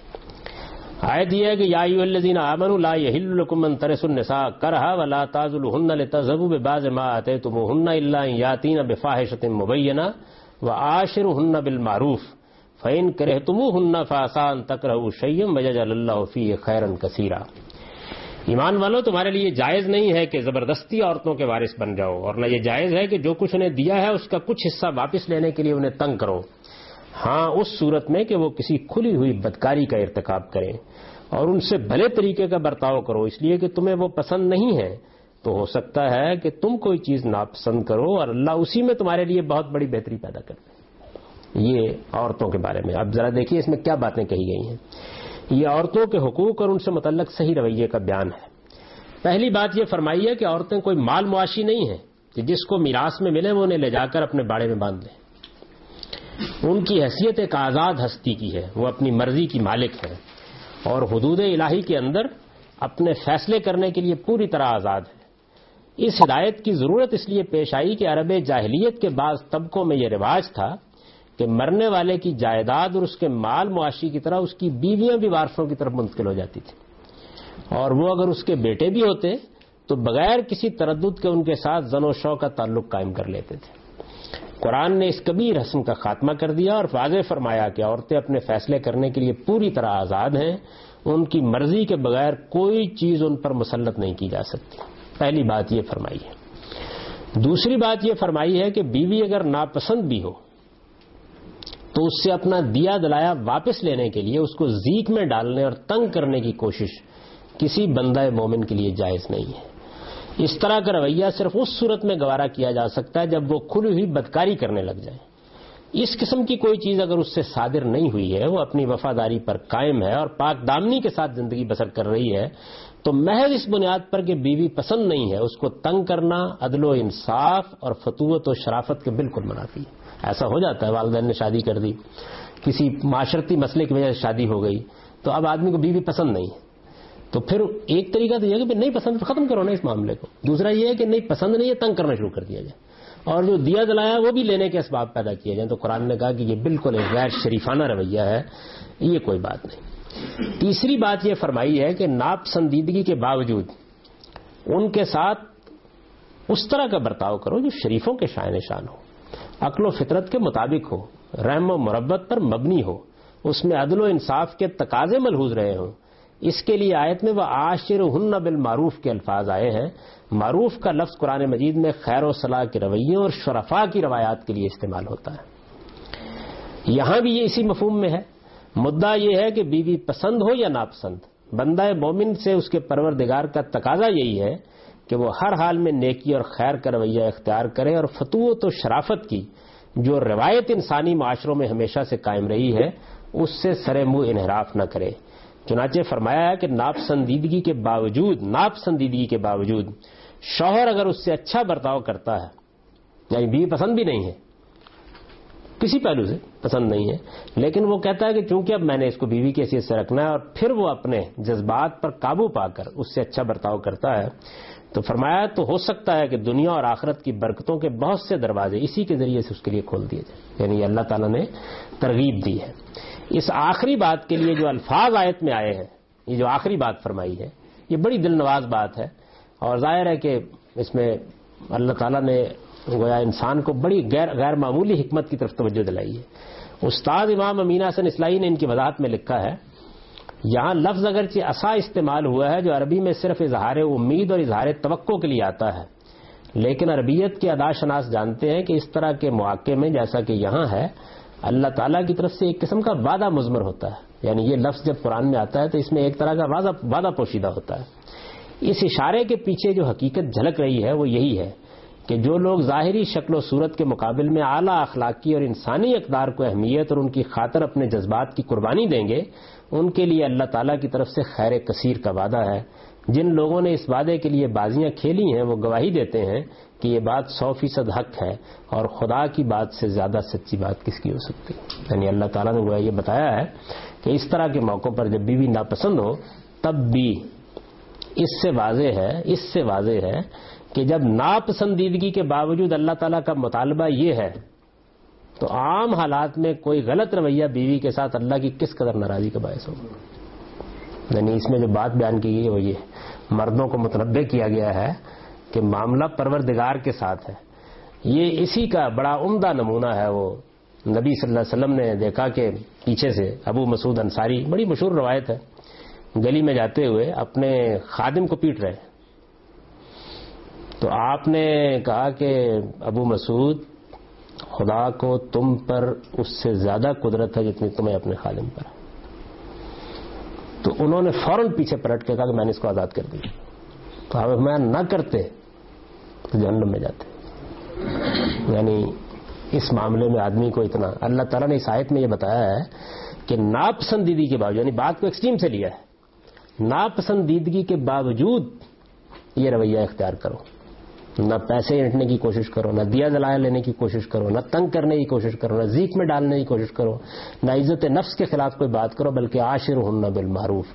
آیت یہ ہے کہ یا ایھا الذین آمنوا لا یحل لکم ان ترثوا النساء کرہا ولا تعضلوهن لتذهبوا ببعض ما آتیتموهن الا ان یاتین بفاحشۃ مبینہ وعاشروهن بالمعروف فَإِن كَرِهْتُمُوهُنَّ فَعَسَىٰ أَن تَكْرَهُوا شَيْئًا وَيَجْعَلَ اللَّهُ فِيهِ خَيْرًا كَثِيرًا۔ ایمان والو، تمہارے لیے جائز نہیں ہے کہ زبردستی عورتوں کے وارث بن جاؤ، اور نہ یہ جائز ہے کہ جو کچھ انہیں دیا ہے اس کا کچھ حصہ واپس لینے کے لیے انہیں تنگ کرو، ہاں اس صورت میں کہ وہ کسی کھلی ہوئی بدکاری کا ارتکاب کریں، اور ان سے بھلے طریقے کا برتاؤ کرو، اس لیے کہ تمہیں وہ پسند نہیں ہے، تو ہو سکتا ہے کہ تم کوئی چیز ناپسند کرو اور اللہ اسی میں تمہارے لیے بہت بڑی بہتری پیدا کر دے۔ یہ عورتوں کے بارے میں۔ اب ذرا دیکھیے اس میں کیا باتیں کہی گئی ہیں۔ یہ عورتوں کے حقوق اور ان سے متعلق صحیح رویے کا بیان ہے۔ پہلی بات یہ فرمائی ہے کہ عورتیں کوئی مال معاشی نہیں ہیں کہ جس کو میراث میں ملے وہ انہیں لے جا کر اپنے باڑے میں باندھ لیں۔ ان کی حیثیت ایک آزاد ہستی کی ہے، وہ اپنی مرضی کی مالک ہے اور حدود الہی کے اندر اپنے فیصلے کرنے کے لیے پوری طرح آزاد ہے۔ اس ہدایت کی ضرورت اس لیے پیش آئی کہ عرب جاہلیت کے بعض طبقوں میں یہ رواج تھا کہ مرنے والے کی جائیداد اور اس کے مال معاشی کی طرح اس کی بیویاں بھی وارثوں کی طرف منتقل ہو جاتی تھیں، اور وہ اگر اس کے بیٹے بھی ہوتے تو بغیر کسی تردد کے ان کے ساتھ زن و شو کا تعلق قائم کر لیتے تھے۔ قرآن نے اس کبیر رسم کا خاتمہ کر دیا اور واضح فرمایا کہ عورتیں اپنے فیصلے کرنے کے لیے پوری طرح آزاد ہیں، ان کی مرضی کے بغیر کوئی چیز ان پر مسلط نہیں کی جا سکتی۔ پہلی بات یہ فرمائی ہے۔ دوسری بات یہ فرمائی ہے کہ بیوی اگر ناپسند بھی ہو تو اس سے اپنا دیا دلایا واپس لینے کے لیے اس کو زیک میں ڈالنے اور تنگ کرنے کی کوشش کسی بندہ مومن کے لیے جائز نہیں ہے۔ اس طرح کا رویہ صرف اس صورت میں گوارا کیا جا سکتا ہے جب وہ کھلی ہوئی بدکاری کرنے لگ جائے۔ اس قسم کی کوئی چیز اگر اس سے صادر نہیں ہوئی ہے، وہ اپنی وفاداری پر قائم ہے اور پاک دامنی کے ساتھ زندگی بسر کر رہی ہے، تو محض اس بنیاد پر کہ بیوی پسند نہیں ہے اس کو تنگ کرنا عدل و انصاف اور فتوت و شرافت کے بالکل منافی ہے۔ ایسا ہو جاتا ہے، والدین نے شادی کر دی، کسی معاشرتی مسئلے کی وجہ سے شادی ہو گئی، تو اب آدمی کو بیوی پسند نہیں ہے، تو پھر ایک طریقہ تو یہ کہ نہیں پسند ختم کرو نا اس معاملے کو۔ دوسرا یہ ہے کہ نہیں پسند نہیں ہے، تنگ کرنا شروع کر دیا جائے، اور جو دیا دلایا وہ بھی لینے کے اسباب پیدا کیے جائیں۔ تو قرآن نے کہا کہ یہ بالکل ایک غیر شریفانہ رویہ ہے، یہ کوئی بات نہیں۔ تیسری بات یہ فرمائی ہے کہ ناپسندیدگی کے باوجود ان کے ساتھ اس طرح کا برتاؤ کرو جو شریفوں کے شائن شان ہو، عقل و فطرت کے مطابق ہو، رحم و مربت پر مبنی ہو، اس میں عدل و انصاف کے تقاضے ملحوظ رہے ہوں۔ اس کے لیے آیت میں وَعَاشِرُهُنَّ بِالْمَعْرُوف کے الفاظ آئے ہیں۔ معروف کا لفظ قرآن مجید میں خیر و صلاح کے رویوں اور شرفاء کی روایات کے لیے استعمال ہوتا ہے۔ یہاں بھی یہ اسی مفہوم میں ہے۔ مدعا یہ ہے کہ بیوی پسند ہو یا ناپسند، بندہ مومن سے اس کے پروردگار کا تقاضا یہی ہے کہ وہ ہر حال میں نیکی اور خیر کا رویہ اختیار کرے اور فتوت و شرافت کی جو روایت انسانی معاشروں میں ہمیشہ سے قائم رہی ہے اس سے سر منہ انحراف نہ کرے۔ چنانچہ فرمایا ہے کہ ناپسندیدگی کے باوجود شوہر اگر اس سے اچھا برتاؤ کرتا ہے، یعنی بیوی پسند بھی نہیں ہے، کسی پہلو سے پسند نہیں ہے، لیکن وہ کہتا ہے کہ چونکہ اب میں نے اس کو بیوی کی حیثیت سے رکھنا ہے، اور پھر وہ اپنے جذبات پر قابو پا کر اس سے اچھا برتاؤ کرتا ہے، تو فرمایا تو ہو سکتا ہے کہ دنیا اور آخرت کی برکتوں کے بہت سے دروازے اسی کے ذریعے سے اس کے لیے کھول دیے جائیں۔ یعنی اللہ تعالیٰ نے ترغیب دی ہے۔ اس آخری بات کے لیے جو الفاظ آیت میں آئے ہیں، یہ جو آخری بات فرمائی ہے، یہ بڑی دل نواز بات ہے، اور ظاہر ہے کہ اس میں اللہ تعالیٰ نے گویا انسان کو بڑی غیر معمولی حکمت کی طرف توجہ دلائی ہے۔ استاد امام امین حسن اصلاحی نے ان کی وضاحت میں لکھا ہے، یہاں لفظ اگرچہ عصا استعمال ہوا ہے جو عربی میں صرف اظہار امید اور اظہار توقع کے لیے آتا ہے، لیکن عربیت کے ادا شناس جانتے ہیں کہ اس طرح کے مواقع میں جیسا کہ یہاں ہے، اللہ تعالیٰ کی طرف سے ایک قسم کا وعدہ مضمر ہوتا ہے۔ یعنی یہ لفظ جب قرآن میں آتا ہے تو اس میں ایک طرح کا وعدہ پوشیدہ ہوتا ہے۔ اس اشارے کے پیچھے جو حقیقت جھلک رہی ہے وہ یہی ہے کہ جو لوگ ظاہری شکل و صورت کے مقابل میں اعلیٰ اخلاقی اور انسانی اقدار کو اہمیت اور ان کی خاطر اپنے جذبات کی قربانی دیں گے، ان کے لیے اللہ تعالیٰ کی طرف سے خیر کثیر کا وعدہ ہے۔ جن لوگوں نے اس وعدے کے لیے بازیاں کھیلی ہیں وہ گواہی دیتے ہیں کہ یہ بات 100% حق ہے، اور خدا کی بات سے زیادہ سچی بات کس کی ہو سکتی ہے۔ یعنی اللہ تعالیٰ نے گویا یہ بتایا ہے کہ اس طرح کے موقعوں پر جب بیوی ناپسند ہو تب بھی اس سے واضح ہے کہ جب ناپسندیدگی کے باوجود اللہ تعالیٰ کا مطالبہ یہ ہے تو عام حالات میں کوئی غلط رویہ بیوی کے ساتھ اللہ کی کس قدر ناراضی کا باعث ہوگا۔ یعنی اس میں جو بات بیان کی گئی ہے وہ یہ مردوں کو متنبہ کیا گیا ہے کہ معاملہ پروردگار کے ساتھ ہے۔ یہ اسی کا بڑا عمدہ نمونہ ہے وہ نبی صلی اللہ علیہ وسلم نے دیکھا کہ پیچھے سے ابو مسعود انصاری، بڑی مشہور روایت ہے، گلی میں جاتے ہوئے اپنے خادم کو پیٹ رہے ہیں. تو آپ نے کہا کہ ابو مسعود، خدا کو تم پر اس سے زیادہ قدرت ہے جتنی تمہیں اپنے خادم پر. تو انہوں نے فوراً پیچھے پلٹ کے کہا کہ میں نے اس کو آزاد کر دیا. تو ہم میں نہ کرتے تو جہنم میں جاتے. یعنی اس معاملے میں آدمی کو اتنا، اللہ تعالیٰ نے اس آیت میں یہ بتایا ہے کہ ناپسندیدگی کے باوجود، یعنی بات کو ایکسٹریم سے لیا ہے، ناپسندیدگی کے باوجود یہ رویہ اختیار کرو. نہ پیسے اینٹنے کی کوشش کرو، نہ دیا جلایا لینے کی کوشش کرو، نہ تنگ کرنے کی کوشش کرو، نہ ذیک میں ڈالنے کی کوشش کرو، نہ عزت نفس کے خلاف کوئی بات کرو، بلکہ عاشرہن بالمعروف.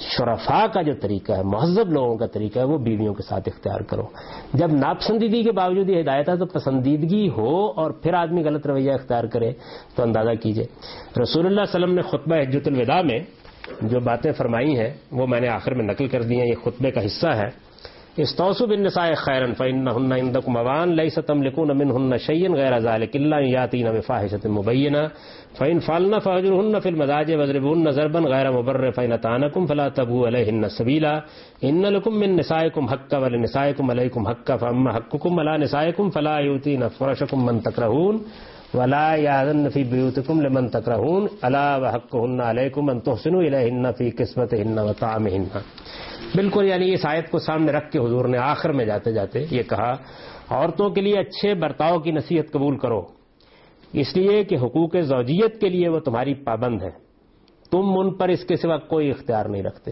شرفاء کا جو طریقہ ہے، مہذب لوگوں کا طریقہ ہے، وہ بیویوں کے ساتھ اختیار کرو. جب ناپسندیدگی کے باوجود یہ ہدایت ہے تو پسندیدگی ہو اور پھر آدمی غلط رویہ اختیار کرے تو اندازہ کیجئے. رسول اللہ صلی اللہ علیہ وسلم نے خطبہ حجۃ الوداع میں جو باتیں فرمائی ہیں وہ میں نے آخر میں نقل کر دی ہیں، یہ خطبے کا حصہ ہے. استوصوا بالنساء خيرا فإنهن عندكم أوان ليس تملكون منهن شيئا غير ذلك إلا أن يأتين بفاحشة مبينة فإن فعلن فاهجروهن في المضاجع واضربوهن ضربا غير مبرح فإن أطعنكم فلا تبغوا عليهن سبيلا إن لكم من نسائكم حقا ولنسائكم عليكم حقا فأما حقكم على نسائكم فلا يؤتين فرشكم من تكرهون ولا يأذن في بيوتكم لمن تكرهون ألا وحقهن عليكم أن تحسنوا إليهن في كسوتهن وطعامهن. بالکل یعنی اس آیت کو سامنے رکھ کے حضور نے آخر میں جاتے جاتے یہ کہا، عورتوں کے لیے اچھے برتاؤ کی نصیحت قبول کرو، اس لیے کہ حقوق زوجیت کے لیے وہ تمہاری پابند ہے، تم ان پر اس کے سوا کوئی اختیار نہیں رکھتے.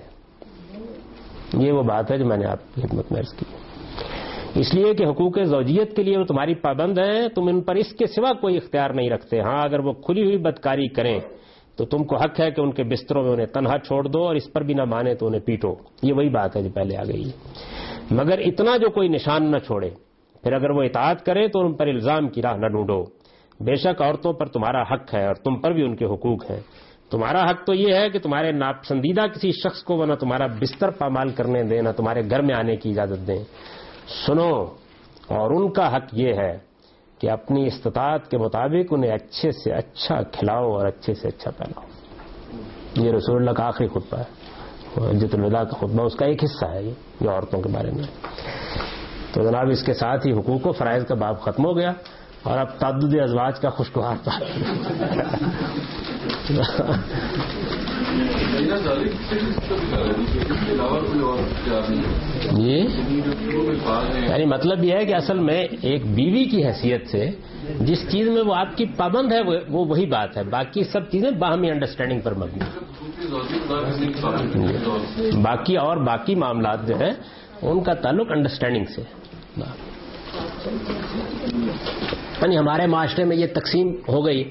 یہ وہ بات ہے جو میں نے آپ کی خدمت میں عرض کی. اس لیے کہ حقوق زوجیت کے لیے وہ تمہاری پابند ہیں، تم ان پر اس کے سوا کوئی اختیار نہیں رکھتے. ہاں اگر وہ کھلی ہوئی بدکاری کریں تو تم کو حق ہے کہ ان کے بستروں میں انہیں تنہا چھوڑ دو اور اس پر بھی نہ مانے تو انہیں پیٹو. یہ وہی بات ہے جو پہلے آ گئی ہے. مگر اتنا جو کوئی نشان نہ چھوڑے، پھر اگر وہ اطاعت کرے تو ان پر الزام کی راہ نہ ڈھونڈو. بے شک عورتوں پر تمہارا حق ہے اور تم پر بھی ان کے حقوق ہیں. تمہارا حق تو یہ ہے کہ تمہارے ناپسندیدہ کسی شخص کو وہ نہ تمہارا بستر پامال کرنے دیں، نہ تمہارے گھر میں آنے کی اجازت دیں. سنو، اور ان کا حق یہ ہے کہ اپنی استطاعت کے مطابق انہیں اچھے سے اچھا کھلاؤ اور اچھے سے اچھا پہناؤ. یہ رسول اللہ کا آخری خطبہ ہے، حجۃ الوداع کا خطبہ، اس کا ایک حصہ ہے یہ عورتوں کے بارے میں. تو جناب اس کے ساتھ ہی حقوق و فرائض کا باب ختم ہو گیا اور اب تعدد ازواج کا خوشگوار بات. یہ یعنی مطلب یہ ہے کہ اصل میں ایک بیوی کی حیثیت سے جس چیز میں وہ آپ کی پابند ہے وہ وہی بات ہے، باقی سب چیزیں باہمی انڈرسٹینڈنگ پر مبنی. باقی معاملات جو ہیں ان کا تعلق انڈرسٹینڈنگ سے. یعنی ہمارے معاشرے میں یہ تقسیم ہو گئی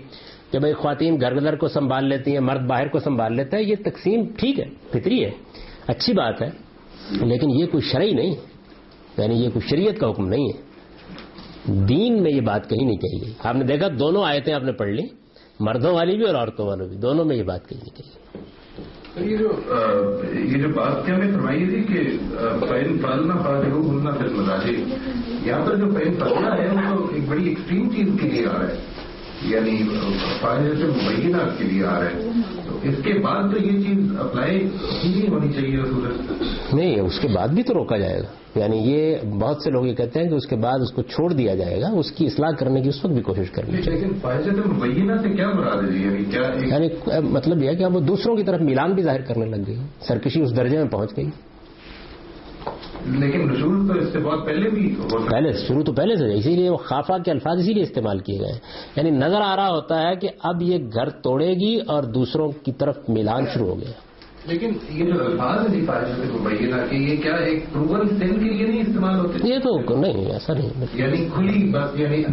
کہ بھئی خواتین گھر گھر کو سنبھال لیتی ہیں، مرد باہر کو سنبھال لیتا ہے. یہ تقسیم ٹھیک ہے، فطری ہے، اچھی بات ہے، لیکن یہ کوئی شرعی نہیں، یعنی یہ کوئی شریعت کا حکم نہیں ہے. دین میں یہ بات کہیں نہیں کہی گئی. آپ نے دیکھا دونوں آیتیں آپ نے پڑھ لی، مردوں والی بھی اور عورتوں والی بھی، دونوں میں یہ بات کہیں نہیں کہی گئی. یہ جو بات کیا میں فرمائی تھی کہ فین فالنا فاضر بھولنا پھر مزاجی، یہاں پر جو فین فالنا ہے وہ تو ایک بڑی ایکسٹریم چیز کے لیے آ رہا ہے، یعنی فائدے سے مبینہ کے لیے آ رہا ہے. تو اس کے بعد تو یہ چیز اپلائی نہیں ہونی چاہیے صورت نہیں، اس کے بعد بھی تو روکا جائے گا. یعنی یہ بہت سے لوگ یہ کہتے ہیں کہ اس کے بعد اس کو چھوڑ دیا جائے گا، اس کی اصلاح کرنے کی اس وقت بھی کوشش کرنی چاہیے. لیکن فائدے سے مبینہ سے کیا مراد ہے؟ یعنی مطلب یہ ہے کہ اب وہ دوسروں کی طرف میلان بھی ظاہر کرنے لگ گئی، سرکشی اس درجے میں پہنچ گئی. لیکن رسول تو اس سے بہت پہلے بھی پہلے شروع تو پہلے سے، اسی لیے وہ خافا کے الفاظ اسی لیے استعمال کیے گئے. یعنی نظر آ رہا ہوتا ہے کہ اب یہ گھر توڑے گی اور دوسروں کی طرف میلان شروع ہو گیا. لیکن یہ جو الفاظ ہے فائدے سے مبینہ کہ یہ کیا ایک پروون سین کے لیے نہیں استعمال ہوتے؟ یہ تو نہیں، ایسا نہیں. یعنی کھلی بس، یعنی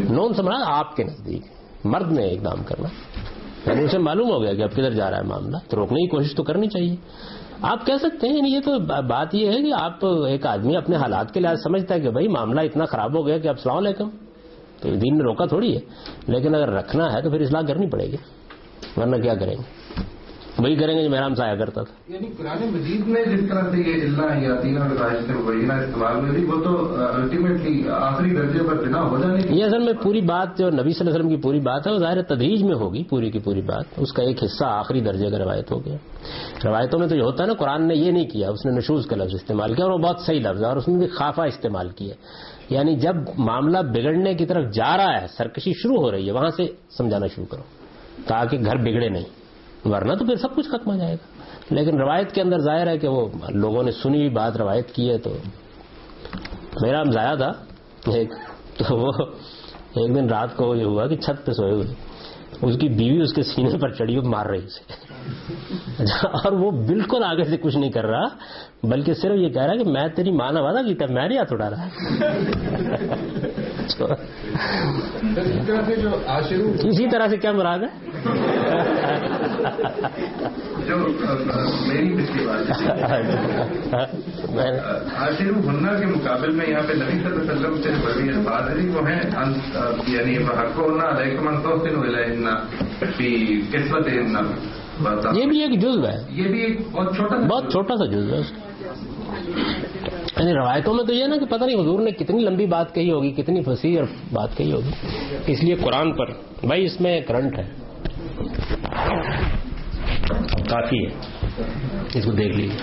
نون سمجھا آپ کے نزدیک مرد نے اقدام کرنا، یعنی اسے معلوم ہو گیا کہ اب کدھر جا رہا ہے معاملہ، تو روکنے کی کوشش تو کرنی چاہیے. آپ کہہ سکتے ہیں، یعنی یہ تو بات یہ ہے کہ آپ ایک آدمی اپنے حالات کے لحاظ سمجھتا ہے کہ بھائی معاملہ اتنا خراب ہو گیا کہ اب السلام علیکم، تو دین نے روکا تھوڑی ہے. لیکن اگر رکھنا ہے تو پھر اصلاح کرنی پڑے گی، ورنہ کیا کریں گے. وہی کریں گے جو میرا ہمسایہ کرتا تھا. یعنی قرآن مجید میں جس طرح سے یہ اللہ یاتینا الغائب مبینہ استعمال میں بھی وہ تو الٹیمیٹلی آخری درجے پر بنا ہو جانے کی. یہ اصل میں پوری بات جو نبی صلی اللہ علیہ وسلم کی پوری بات ہے وہ ظاہر تدریج میں ہوگی پوری کی پوری بات. اس کا ایک حصہ آخری درجے کا روایت ہو گیا. روایتوں میں تو یہ ہوتا ہے نا, قرآن نے یہ نہیں کیا, اس نے نشوز کا لفظ استعمال کیا اور وہ بہت صحیح لفظ ہے, اور اس میں بھی خافہ استعمال کیا. یعنی جب معاملہ بگڑنے کی طرف جا رہا ہے, سرکشی شروع ہو رہی ہے, وہاں سے سمجھانا شروع کرو تاکہ گھر بگڑے نہیں, ورنہ تو پھر سب کچھ ختم ہو جائے گا. لیکن روایت کے اندر ظاہر ہے کہ وہ لوگوں نے سنی ہوئی بات روایت کی ہے. تو میرا ہمسایہ تھا ایک, تو وہ ایک دن رات کو یہ ہوا کہ چھت پہ سوئے ہوئے, اس کی بیوی اس کے سینے پر چڑھی ہوئی مار رہی اسے, اور وہ بالکل آگے سے کچھ نہیں کر رہا, بلکہ صرف یہ کہہ رہا کہ میں تیری ماں نے وعدہ کیا تھا, میں نہیں ہاتھ اٹھا رہا. اسی طرح سے کیا مراد ہے جو میری پچھلی بات عاشر ہنر کے مقابل میں یہاں پہ نبی صلی اللہ علیہ وسلم سے بڑی الفاظ ہے وہ ہیں, یعنی حق ہونا علیکم ان تحسنوا الیہن فی کسوتہن. یہ بھی ایک جزو ہے, یہ بھی ایک بہت چھوٹا سا جزو ہے. یعنی روایتوں میں تو یہ نا کہ پتہ نہیں حضور نے کتنی لمبی بات کہی ہوگی, کتنی فصیح بات کہی ہوگی. اس لیے قرآن پر بھائی اس میں کرنٹ ہے کافی ہے, اس کو دیکھ لیجیے.